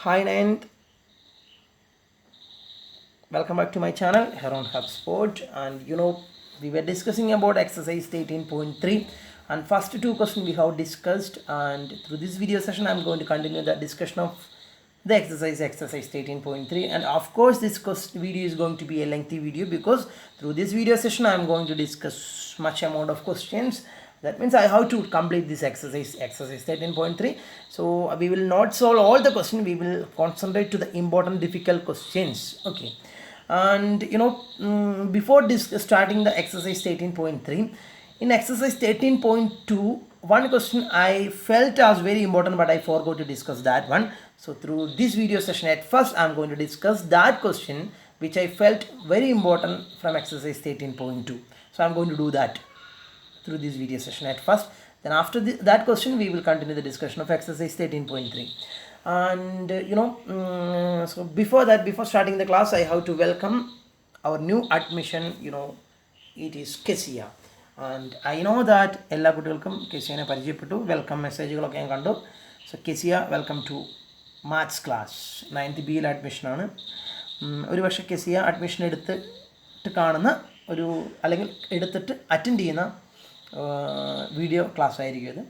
Hi Nand, welcome back to my channel here on HubSpot. And we were discussing about exercise 18.3 and first two questions we have discussed, and through this video session I'm going to continue the discussion of the exercise 18.3. And of course this video is going to be a lengthy video because through this video session I'm going to discuss much amount of questions. That means I have to complete this exercise 13.3. So we will not solve all the questions, we will concentrate to the important difficult questions. Okay. And before starting the exercise 13.3, in exercise 13.2, one question I felt was very important but I forgot to discuss that one. So through this video session at first I am going to discuss that question which I felt very important from exercise 13.2. So I am going to do that through this video session at first. Then after that question we will continue the discussion of exercise 13.3. And so before starting the class I have to welcome our new admission. It is Kesia, and I know that എല്ലാ കുട്ടികൾക്കും കെസിയനെ പരിചയപ്പെട്ടു. Welcome മെസ്സേജുകളൊക്കെ ഞാൻ കണ്ടു. So Kezia welcome to maths class 9th ബിയിൽ അഡ്മിഷനാണ്. ഒരു പക്ഷേ Kezia admission എടുത്തിട്ട് കാണുന്ന ഒരു അല്ലെങ്കിൽ എടുത്തിട്ട് അറ്റൻഡ് ചെയ്യുന്ന വീഡിയോ ക്ലാസ് ആയിരിക്കും ഇത്.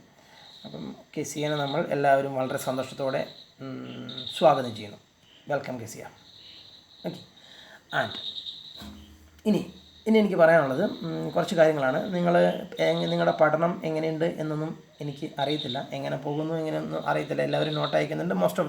അപ്പം കെസിയനെ നമ്മൾ എല്ലാവരും വളരെ സന്തോഷത്തോടെ സ്വാഗതം ചെയ്യുന്നു. വെൽക്കം കെസിയ. ഓക്കെ. ആൻഡ് ഇനി എനിക്ക് പറയാനുള്ളത് കുറച്ച് കാര്യങ്ങളാണ്. നിങ്ങളുടെ പഠനം എങ്ങനെയുണ്ട് എന്നൊന്നും എനിക്ക് അറിയത്തില്ല, എങ്ങനെ പോകുന്നു എങ്ങനെയൊന്നും അറിയത്തില്ല. എല്ലാവരും നോട്ട് അയക്കുന്നുണ്ട്. Most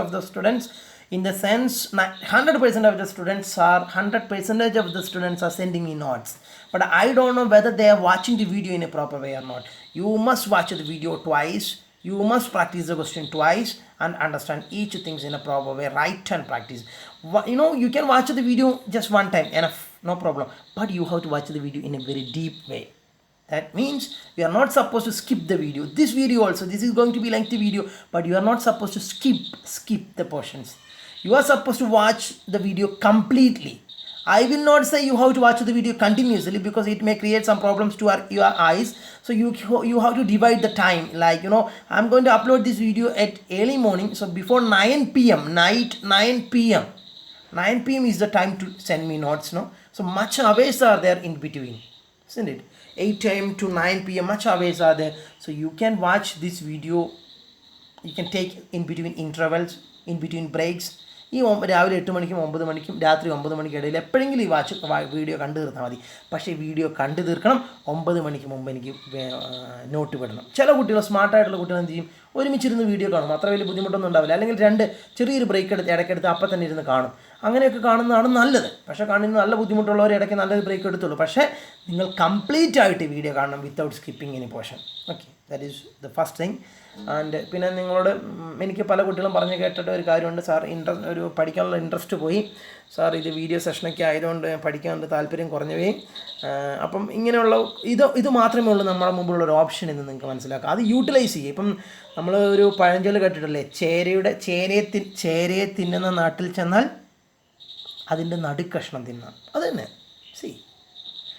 of the students in the sense 100% of the students are 100% of the students are sending me notes, but I don't know whether they are watching the video in a proper way or not. You must watch the video twice, you must practice the question twice and understand each things in a proper way. Write and practice. You can watch the video just one time, enough, no problem, but you have to watch the video in a very deep way. That means you are not supposed to skip the video. This is going to be lengthy video, but you are not supposed to skip the portions. You are supposed to watch the video completely. I will not say you have to watch the video continuously because it may create some problems to your eyes. So you have to divide the time. Like, I'm going to upload this video at early morning. So before 9 p.m. night, 9 p.m. 9 p.m. is the time to send me notes, no? So much hours are there in between, isn't it? 8 a.m. to 9 p.m. much hours are there. So you can watch this video. You can take in between intervals, in between breaks. ഈ രാവിലെ 8 മണിക്കും 9 മണിക്കും രാത്രി 9 മണിക്കും ഇടയിൽ എപ്പോഴെങ്കിലും ഈ video കണ്ടു തീർത്താൽ മതി. പക്ഷേ വീഡിയോ കണ്ടു തീർക്കണം. 9 മണിക്ക് മുമ്പ് എനിക്ക് നോട്ട് വിടണം. ചില കുട്ടികൾ, സ്മാർട്ടായിട്ടുള്ള കുട്ടികൾ എന്ത് ചെയ്യും, ഒരുമിച്ചിരുന്ന് വീഡിയോ കാണും. അത്ര വലിയ ബുദ്ധിമുട്ടൊന്നും ഉണ്ടാവില്ല. അല്ലെങ്കിൽ ചെറിയൊരു ബ്രേക്ക് ഇടയ്ക്കെടുത്ത് അപ്പം തന്നെ ഇരുന്ന് കാണും. അങ്ങനെയൊക്കെ കാണുന്നതാണ് നല്ലത്. പക്ഷേ കാണുന്ന നല്ല ബുദ്ധിമുട്ടുള്ളവർ ഇടയ്ക്ക് നല്ലൊരു ബ്രേക്ക് എടുത്തുള്ളൂ. പക്ഷേ നിങ്ങൾ കംപ്ലീറ്റ് ആയിട്ട് വീഡിയോ കാണണം without skipping any portion. Okay, that is the first thing. And പിന്നെ നിങ്ങളോട് എനിക്ക് പല കുട്ടികളും പറഞ്ഞു കേട്ടിട്ട് ഒരു കാര്യമുണ്ട്, സാർ പഠിക്കാനുള്ള ഇൻട്രസ്റ്റ് പോയി സാർ, ഇത് വീഡിയോ സെഷനൊക്കെ ആയതുകൊണ്ട് പഠിക്കാനുള്ള താല്പര്യം കുറഞ്ഞു പോയി. അപ്പം ഇങ്ങനെയുള്ള ഇത് മാത്രമേ ഉള്ളൂ നമ്മുടെ മുമ്പിലുള്ള ഒരു ഓപ്ഷൻ എന്ന് നിങ്ങൾക്ക് മനസ്സിലാക്കാം. അത് യൂട്ടിലൈസ് ചെയ്യുക. ഇപ്പം നമ്മൾ ഒരു പഴഞ്ചൊല്ല് കേട്ടിട്ടില്ലേ, ചേരയെ തിന്നുന്ന നാട്ടിൽ ചെന്നാൽ അതിൻ്റെ നടുക്കഷ്ണം തിന്നാം. അത് തന്നെ.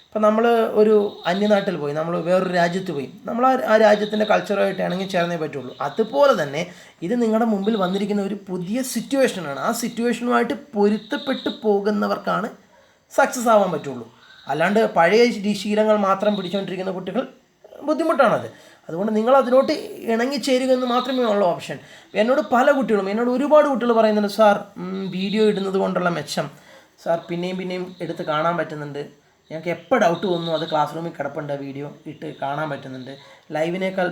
ഇപ്പം നമ്മൾ ഒരു അന്യനാട്ടിൽ പോയി, നമ്മൾ വേറൊരു രാജ്യത്ത് പോയി, നമ്മൾ ആ രാജ്യത്തിൻ്റെ കൾച്ചറുമായിട്ട് ഇണങ്ങി ചേർന്നേ പറ്റുള്ളൂ. അതുപോലെ തന്നെ ഇത് നിങ്ങളുടെ മുമ്പിൽ വന്നിരിക്കുന്ന ഒരു പുതിയ സിറ്റുവേഷനാണ്. ആ സിറ്റുവേഷനുമായിട്ട് പൊരുത്തപ്പെട്ട് പോകുന്നവർക്കാണ് സക്സസ് ആവാൻ പറ്റുള്ളൂ. അല്ലാണ്ട് പഴയ ശീലങ്ങൾ മാത്രം പിടിച്ചുകൊണ്ടിരിക്കുന്ന കുട്ടികൾ ബുദ്ധിമുട്ടാണത്. അതുകൊണ്ട് നിങ്ങൾ അതിലോട്ട് ഇണങ്ങിച്ചേരുക എന്ന് മാത്രമേ ഉള്ള ഓപ്ഷൻ. എന്നോട് ഒരുപാട് കുട്ടികൾ പറയുന്നുണ്ട്, സാർ വീഡിയോ ഇടുന്നത് കൊണ്ടുള്ള മെച്ചം, സാർ പിന്നെയും എടുത്ത് കാണാൻ പറ്റുന്നുണ്ട്, ഞങ്ങൾക്ക് എപ്പോൾ ഡൗട്ട് തോന്നുന്നു അത് ക്ലാസ് റൂമിൽ കിടപ്പുണ്ട്, വീഡിയോ ഇട്ട് കാണാൻ പറ്റുന്നുണ്ട്, ലൈവിനേക്കാൾ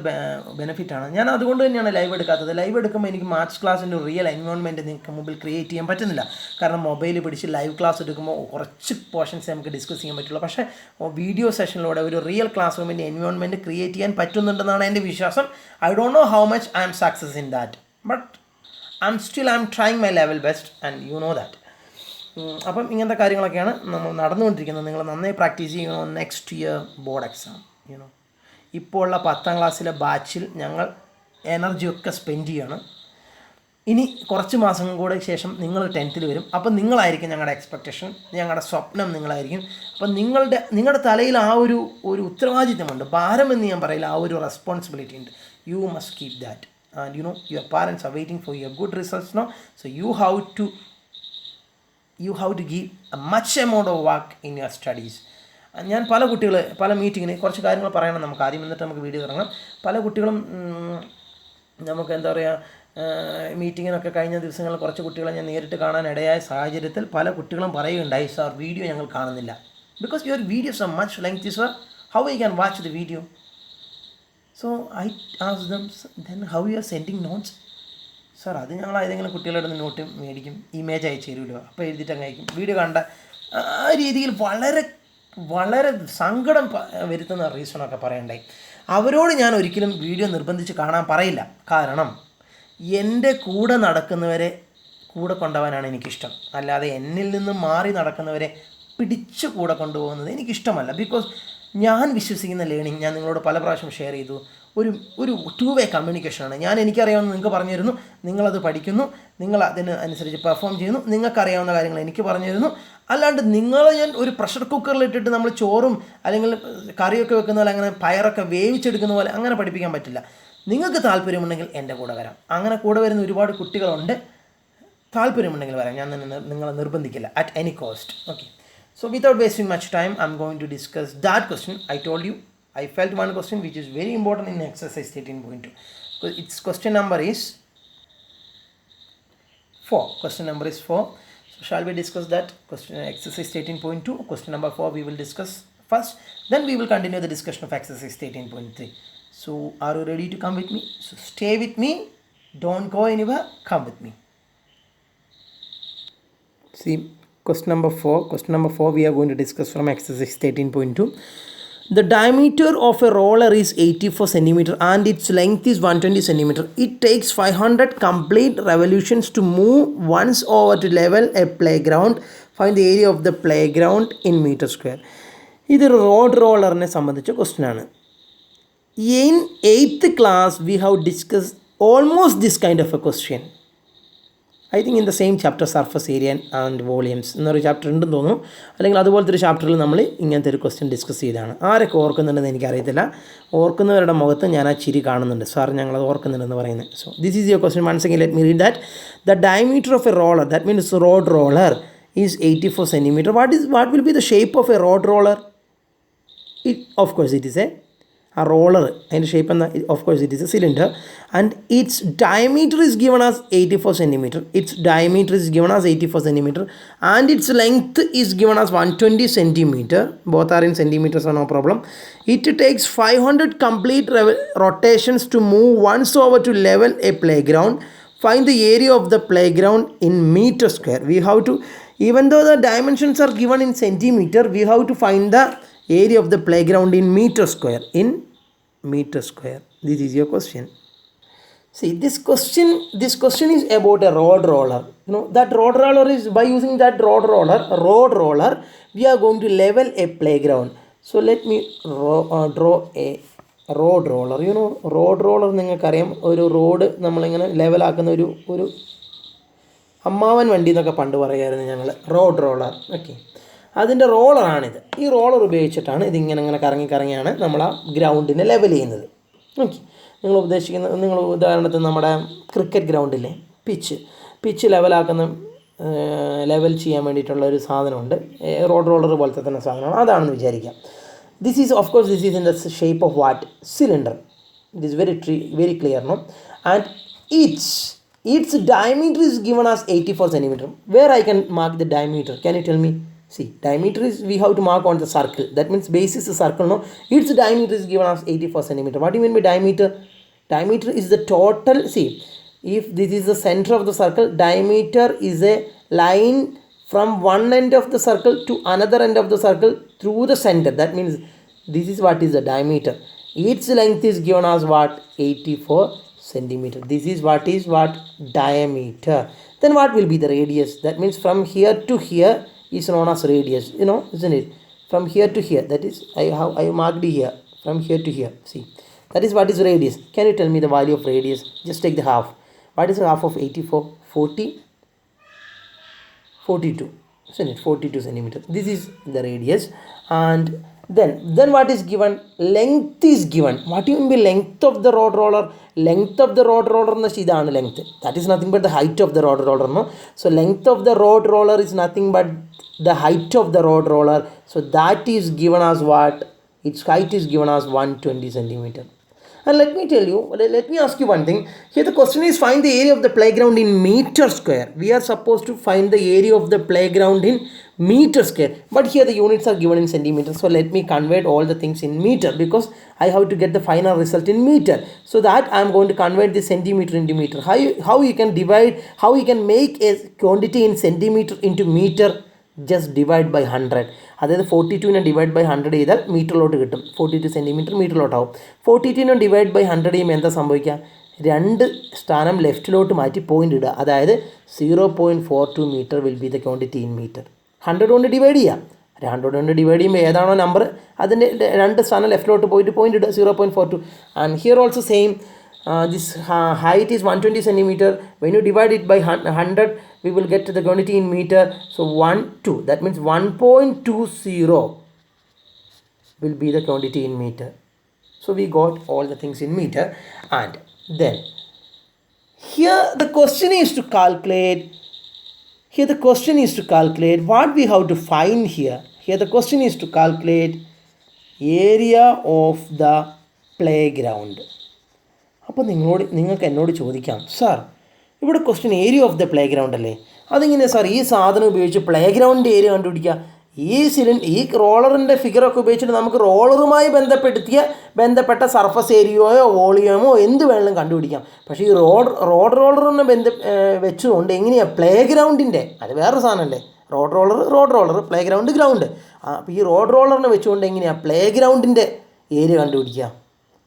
ബെനിഫിറ്റാണ്. ഞാൻ അതുകൊണ്ട് തന്നെയാണ് ലൈവ് എടുക്കാത്തത്. ലൈവ് എടുക്കുമ്പോൾ എനിക്ക് മാത്സ് ക്ലാസ്സിൻ്റെ ഒരു റിയൽ എൻവയോൺമെൻറ്റ് നിങ്ങൾക്ക് മുമ്പിൽ ക്രിയേറ്റ് ചെയ്യാൻ പറ്റുന്നില്ല. കാരണം മൊബൈൽ പിടിച്ച് ലൈവ് ക്ലാസ് എടുക്കുമ്പോൾ കുറച്ച് പോർഷൻസ് നമുക്ക് ഡിസ്കസ് ചെയ്യാൻ പറ്റുള്ളൂ. പക്ഷേ വീഡിയോ സെഷനിലൂടെ ഒരു റിയൽ ക്ലാസ് റൂമിൻ്റെ എൻവയോൺമെൻറ്റ് ക്രിയേറ്റ് ചെയ്യാൻ പറ്റുന്നുണ്ടെന്നാണ് എൻ്റെ വിശ്വാസം. I don't know how much I M success in that, but I am trying my level best and you know that. അപ്പം ഇങ്ങനത്തെ കാര്യങ്ങളൊക്കെയാണ് നമ്മൾ നടന്നുകൊണ്ടിരിക്കുന്നത്. നിങ്ങൾ നന്നായി പ്രാക്ടീസ് ചെയ്യണം. നെക്സ്റ്റ് ഇയർ ബോർഡ് എക്സാം, ഇപ്പോൾ ഉള്ള 10th ക്ലാസ്സിലെ ബാച്ചിൽ ഞങ്ങൾ എനർജിയൊക്കെ സ്പെൻഡ് ചെയ്യണം. ഇനി കുറച്ച് മാസങ്ങൾ കൂടെ ശേഷം നിങ്ങൾ 10th വരും. അപ്പം നിങ്ങളായിരിക്കും ഞങ്ങളുടെ എക്സ്പെക്റ്റേഷൻ, ഞങ്ങളുടെ സ്വപ്നം നിങ്ങളായിരിക്കും. അപ്പം നിങ്ങളുടെ തലയിൽ ആ ഒരു ഉത്തരവാദിത്തമുണ്ട്, ഭാരം എന്ന് ഞാൻ പറയില്ല, ആ ഒരു റെസ്പോൺസിബിലിറ്റി ഉണ്ട്. You must keep that. and your parents are waiting for your good results now, so you have to give a much amount of work in your studies. ഞാൻ പല മീറ്റിങ്ങിന് കുറച്ച് കാര്യങ്ങൾ പറയണം നമുക്ക് ആദ്യം, എന്നിട്ട് നമുക്ക് വീഡിയോ തുടങ്ങാം. പല കുട്ടികളും നമുക്ക് എന്താ പറയുക, മീറ്റിങ്ങിനൊക്കെ കഴിഞ്ഞ ദിവസങ്ങളിൽ കുറച്ച് കുട്ടികളെ ഞാൻ നേരിട്ട് കാണാൻ ഇടയായ സാഹചര്യത്തിൽ പല കുട്ടികളും പറയുകയുണ്ടായി, സാർ വീഡിയോ ഞങ്ങൾ കാണുന്നില്ല, because your videos are much lengthy sir, how I can watch the video. So I ask them, then how you are sending notes. Sir അത് ഞങ്ങൾ ഏതെങ്കിലും കുട്ടികളുടെ നിന്ന് നോട്ട് മേടിക്കും, ഇമേജ് അയച്ചു തരുമല്ലോ, അപ്പോൾ എഴുതിയിട്ട് അങ്ങ് അയക്കും. വീഡിയോ കണ്ട ആ രീതിയിൽ വളരെ സങ്കടം വരുത്തുന്ന റീസണൊക്കെ പറയണ്ടായി. അവരോട് ഞാൻ ഒരിക്കലും വീഡിയോ നിർബന്ധിച്ച് കാണാൻ പറയില്ല. കാരണം എൻ്റെ കൂടെ നടക്കുന്നവരെ കൂടെ കൊണ്ടുപോകാനാണ് എനിക്കിഷ്ടം, അല്ലാതെ എന്നിൽ നിന്നും മാറി നടക്കുന്നവരെ പിടിച്ച് കൂടെ കൊണ്ടുപോകുന്നത് എനിക്കിഷ്ടമല്ല. ബിക്കോസ് ഞാൻ വിശ്വസിക്കുന്ന ലേണിംഗ് ഞാൻ നിങ്ങളോട് പല പ്രാവശ്യം ഷെയർ ചെയ്തു, ഒരു ടു വേ കമ്മ്യൂണിക്കേഷനാണ്. ഞാൻ എനിക്കറിയാവുന്ന നിങ്ങൾക്ക് പറഞ്ഞു തരുന്നു, നിങ്ങളത് പഠിക്കുന്നു, നിങ്ങൾ അതിന് അനുസരിച്ച് പെർഫോം ചെയ്യുന്നു, നിങ്ങൾക്കറിയാവുന്ന കാര്യങ്ങൾ എനിക്ക് പറഞ്ഞു തരുന്നു. അല്ലാണ്ട് നിങ്ങളെ ഞാൻ ഒരു പ്രഷർ കുക്കറിലിട്ടിട്ട് നമ്മൾ ചോറും അല്ലെങ്കിൽ കറിയൊക്കെ വെക്കുന്ന പോലെ, അങ്ങനെ പയറൊക്കെ വേവിച്ചെടുക്കുന്ന പോലെ അങ്ങനെ പഠിപ്പിക്കാൻ പറ്റില്ല. നിങ്ങൾക്ക് താല്പര്യമുണ്ടെങ്കിൽ എൻ്റെ കൂടെ വരാം. അങ്ങനെ കൂടെ വരുന്ന ഒരുപാട് കുട്ടികളുണ്ട്. താല്പര്യമുണ്ടെങ്കിൽ വരാം, ഞാൻ നിങ്ങളെ നിർബന്ധിക്കില്ല at any cost. Okay, so without wasting much time, I'm going to discuss that question. I told you I felt one question which is very important in exercise 13.2. So its question number is 4. Question number is 4. So shall we discuss that question, exercise 13.2? Question number 4 we will discuss first, then we will continue the discussion of exercise 13.3. So are you ready to come with me? So stay with me, don't go anywhere, come with me. See, question number 4 we are going to discuss from exercise 13.2. The diameter of a roller is 84 cm and its length is 120 cm. It takes 500 complete revolutions to move once over to level a playground. Find the area of the playground in meter square. ഇതൊരു road റോളറിനെ സംബന്ധിച്ച question ആണ്. In 8th class we have discussed almost this kind of a question. I think in the same chapter, surface area and volumes എന്നൊരു chapter ഉണ്ടെന്ന് തോന്നുന്നു. അല്ലെങ്കിൽ അതുപോലത്തെ ഒരു ചാപ്റ്ററിൽ നമ്മൾ ഇങ്ങനത്തെ ഒരു ക്വസ്റ്റ്യൻ ഡിസ്കസ് ചെയ്തതാണ്. ആരൊക്കെ ഓർക്കുന്നുണ്ടെന്ന് എനിക്കറിയത്തില്ല. ഓർക്കുന്നവരുടെ മുഖത്ത് ഞാൻ ആ ചിരി കാണുന്നുണ്ട്. സാർ ഞങ്ങളത് ഓർക്കുന്നുണ്ടെന്ന് പറയുന്നത്. So this is your question. Once again let me read that. The diameter of a roller, that means road roller, is 84 cm. What will be the shape of a road roller? Of course it is a roller. And shape of course it is a cylinder, and its diameter is given as 84 cm. Its diameter is given as 84 cm and its length is given as 120 cm. Both are in centimeters, so no problem. It takes 500 complete rotations to move once over to level a playground. Find the area of the playground in meter square. We have to, even though the dimensions are given in centimeter, we have to find the area of the playground in meter square. In meter square. This is your question. See, this question is about a road roller. That road roller is, by using that road roller, we are going to level a playground. So let me draw a road roller. Road roller നിങ്ങൾക്കറിയാം, ഒരു road നമ്മളിങ്ങനെ ലെവലാക്കുന്ന ഒരു അമ്മാവൻ വണ്ടി എന്നൊക്കെ പണ്ട് പറയായിരുന്നു ഞങ്ങൾ, റോഡ് റോളർ. ഓക്കെ, അതിൻ്റെ റോളറാണിത്. ഈ റോളർ ഉപയോഗിച്ചിട്ടാണ് ഇതിങ്ങനെ കറങ്ങിയാണ് നമ്മൾ ആ ഗ്രൗണ്ടിനെ ലെവൽ ചെയ്യുന്നത്. ഓക്കെ, നിങ്ങൾ ഉദാഹരണത്തിന് നമ്മുടെ ക്രിക്കറ്റ് ഗ്രൗണ്ടിലെ പിച്ച് ലെവൽ ചെയ്യാൻ വേണ്ടിയിട്ടുള്ള ഒരു സാധനമുണ്ട്, റോഡ് റോളർ പോലത്തെ തന്നെ സാധനമാണ്, അതാണെന്ന് വിചാരിക്കാം. This is in the shape of what? Cylinder. It is very clear, no? And its diameter is given as 84 cm. Where I can mark the diameter? Can you tell me? See, diameter is, we have to mark on the circle. That means base is a circle, no? Its diameter is given as 84 cm. What do you mean by diameter? Diameter is the total. See, if this is the center of the circle, diameter is a line from one end of the circle to another end of the circle through the center. That means this is what is the diameter. Its length is given as what? 84 centimeter. This is what diameter. Then what will be the radius? That means from here to here is known as radius, isn't it? From here to here, that is, I marked here, from here to here. See, that is what is radius. Can you tell me the value of radius? Just take the half. What is the half of 84? 42, isn't it? 42 centimeters. This is the radius, and Then what is given? Length is given. What do you mean by length of the rod roller? Length of the rod roller is length. That is nothing but the height of the rod roller. No? So length of the rod roller is nothing but the height of the rod roller. So that is given as what? Its height is given as 120 centimeter. And let me ask you one thing. Here the question is find the area of the playground in meter square. We are supposed to find the area of the playground in meter square. But here the units are given in centimeters. So let me convert all the things in meter because I have to get the final result in meter. So that I am going to convert the centimeter into meter. How you can divide, how you can make a quantity in centimeter into meter? Just divide by 100. അതായത് 42 divide by 100 ചെയ്താൽ മീറ്ററിലോട്ട് കിട്ടും. 42 centimetre മീറ്ററിലോട്ടാവും. 42 divide by 100 ചെയ്യുമ്പോൾ എന്താ സംഭവിക്കുക? 2 സ്ഥാനം ലെഫ്റ്റിലോട്ട് മാറ്റി point ഇടുക. അതായത് 0.42 metre will be the quantity in metre. 100 കൊണ്ട് ഡിവൈഡ് ചെയ്യാം. 2 കൊണ്ട് ഡിവൈഡ് ചെയ്യുമ്പോൾ ഏതാണോ നമ്പർ അതിൻ്റെ 2 സ്ഥാനം ലെഫ്റ്റിലോട്ട് പോയിട്ട് പോയിൻ്റ് ഇടുക 0.42. And here also same. This height is 120 centimeter. When you divide it by 100, we will get to the quantity in meter. So 1, 2. That means 1.20 will be the quantity in meter. So we got all the things in meter. And then here the question is to calculate. Here the question is to calculate what we have to find here. Here the question is to calculate area of the playground. അപ്പോൾ നിങ്ങൾക്ക് എന്നോട് ചോദിക്കാം, sir ഇവിടെ question area of the play ground അല്ലേ? അതിങ്ങനെ sir ഈ സാധനം ഉപയോഗിച്ച് പ്ലേ ഗ്രൗണ്ടിൻ്റെ ഏരിയ കണ്ടുപിടിക്കുക. ഈ റോളറിൻ്റെ ഫിഗറൊക്കെ ഉപയോഗിച്ചിട്ട് നമുക്ക് റോളറുമായി ബന്ധപ്പെട്ട സർഫസ് ഏരിയയോ വോളിയമോ എന്ത് വേണമെങ്കിലും കണ്ടുപിടിക്കാം. പക്ഷേ ഈ റോഡ് റോളറിനെ വെച്ചുകൊണ്ട് എങ്ങനെയാണ് പ്ലേ ഗ്രൗണ്ടിൻ്റെ, അത് വേറൊരു സാധനമല്ലേ, റോഡ് റോളർ പ്ലേ ഗ്രൗണ്ട്. അപ്പോൾ ഈ റോഡ് റോളറിനെ വെച്ചുകൊണ്ട് എങ്ങനെയാണ് പ്ലേ ഗ്രൗണ്ടിൻ്റെ ഏരിയ കണ്ടുപിടിക്കുക?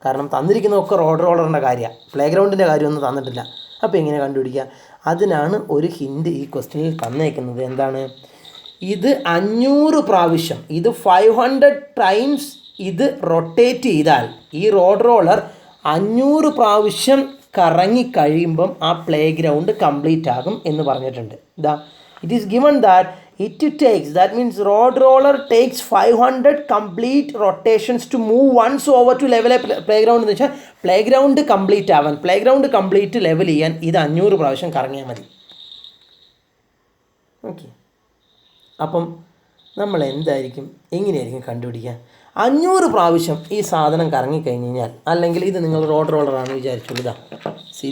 കാരണം തന്നിരിക്കുന്നതൊക്കെ റോഡ് റോളറിൻ്റെ കാര്യമാണ്, പ്ലേ ഗ്രൗണ്ടിൻ്റെ കാര്യമൊന്നും തന്നിട്ടില്ല. അപ്പോൾ എങ്ങനെ കണ്ടുപിടിക്കുക? അതിനാണ് ഒരു ഹിൻഡ് ഈ ക്വസ്റ്റ്യനിൽ തന്നേക്കുന്നത്. എന്താണ്? ഇത് 500 പ്രാവശ്യം, ഇത് 500 ടൈംസ് ഇത് റൊട്ടേറ്റ് ചെയ്താൽ ഈ റോഡ് റോളർ 500 പ്രാവശ്യം കറങ്ങിക്കഴിയുമ്പം ആ പ്ലേ ഗ്രൗണ്ട് കംപ്ലീറ്റ് ആകും എന്ന് പറഞ്ഞിട്ടുണ്ട്. It is given that it takes, that means rod roller takes 500 complete rotations to move once over to level a playground. എന്ന് വെച്ചാൽ പ്ലേ ഗ്രൗണ്ട് കംപ്ലീറ്റ് ആവാൻ, പ്ലേ ഗ്രൗണ്ട് കംപ്ലീറ്റ് ലെവൽ ചെയ്യാൻ ഇത് 500 പ്രാവശ്യം കറങ്ങിയാൽ മതി. ഓക്കെ, അപ്പം നമ്മൾ എങ്ങനെയായിരിക്കും കണ്ടുപിടിക്കുക? 500 പ്രാവശ്യം ഈ സാധനം കറങ്ങിക്കഴിഞ്ഞ് കഴിഞ്ഞാൽ, അല്ലെങ്കിൽ ഇത് നിങ്ങൾ റോഡ് റോളറാണെന്ന് വിചാരിച്ചോളൂ.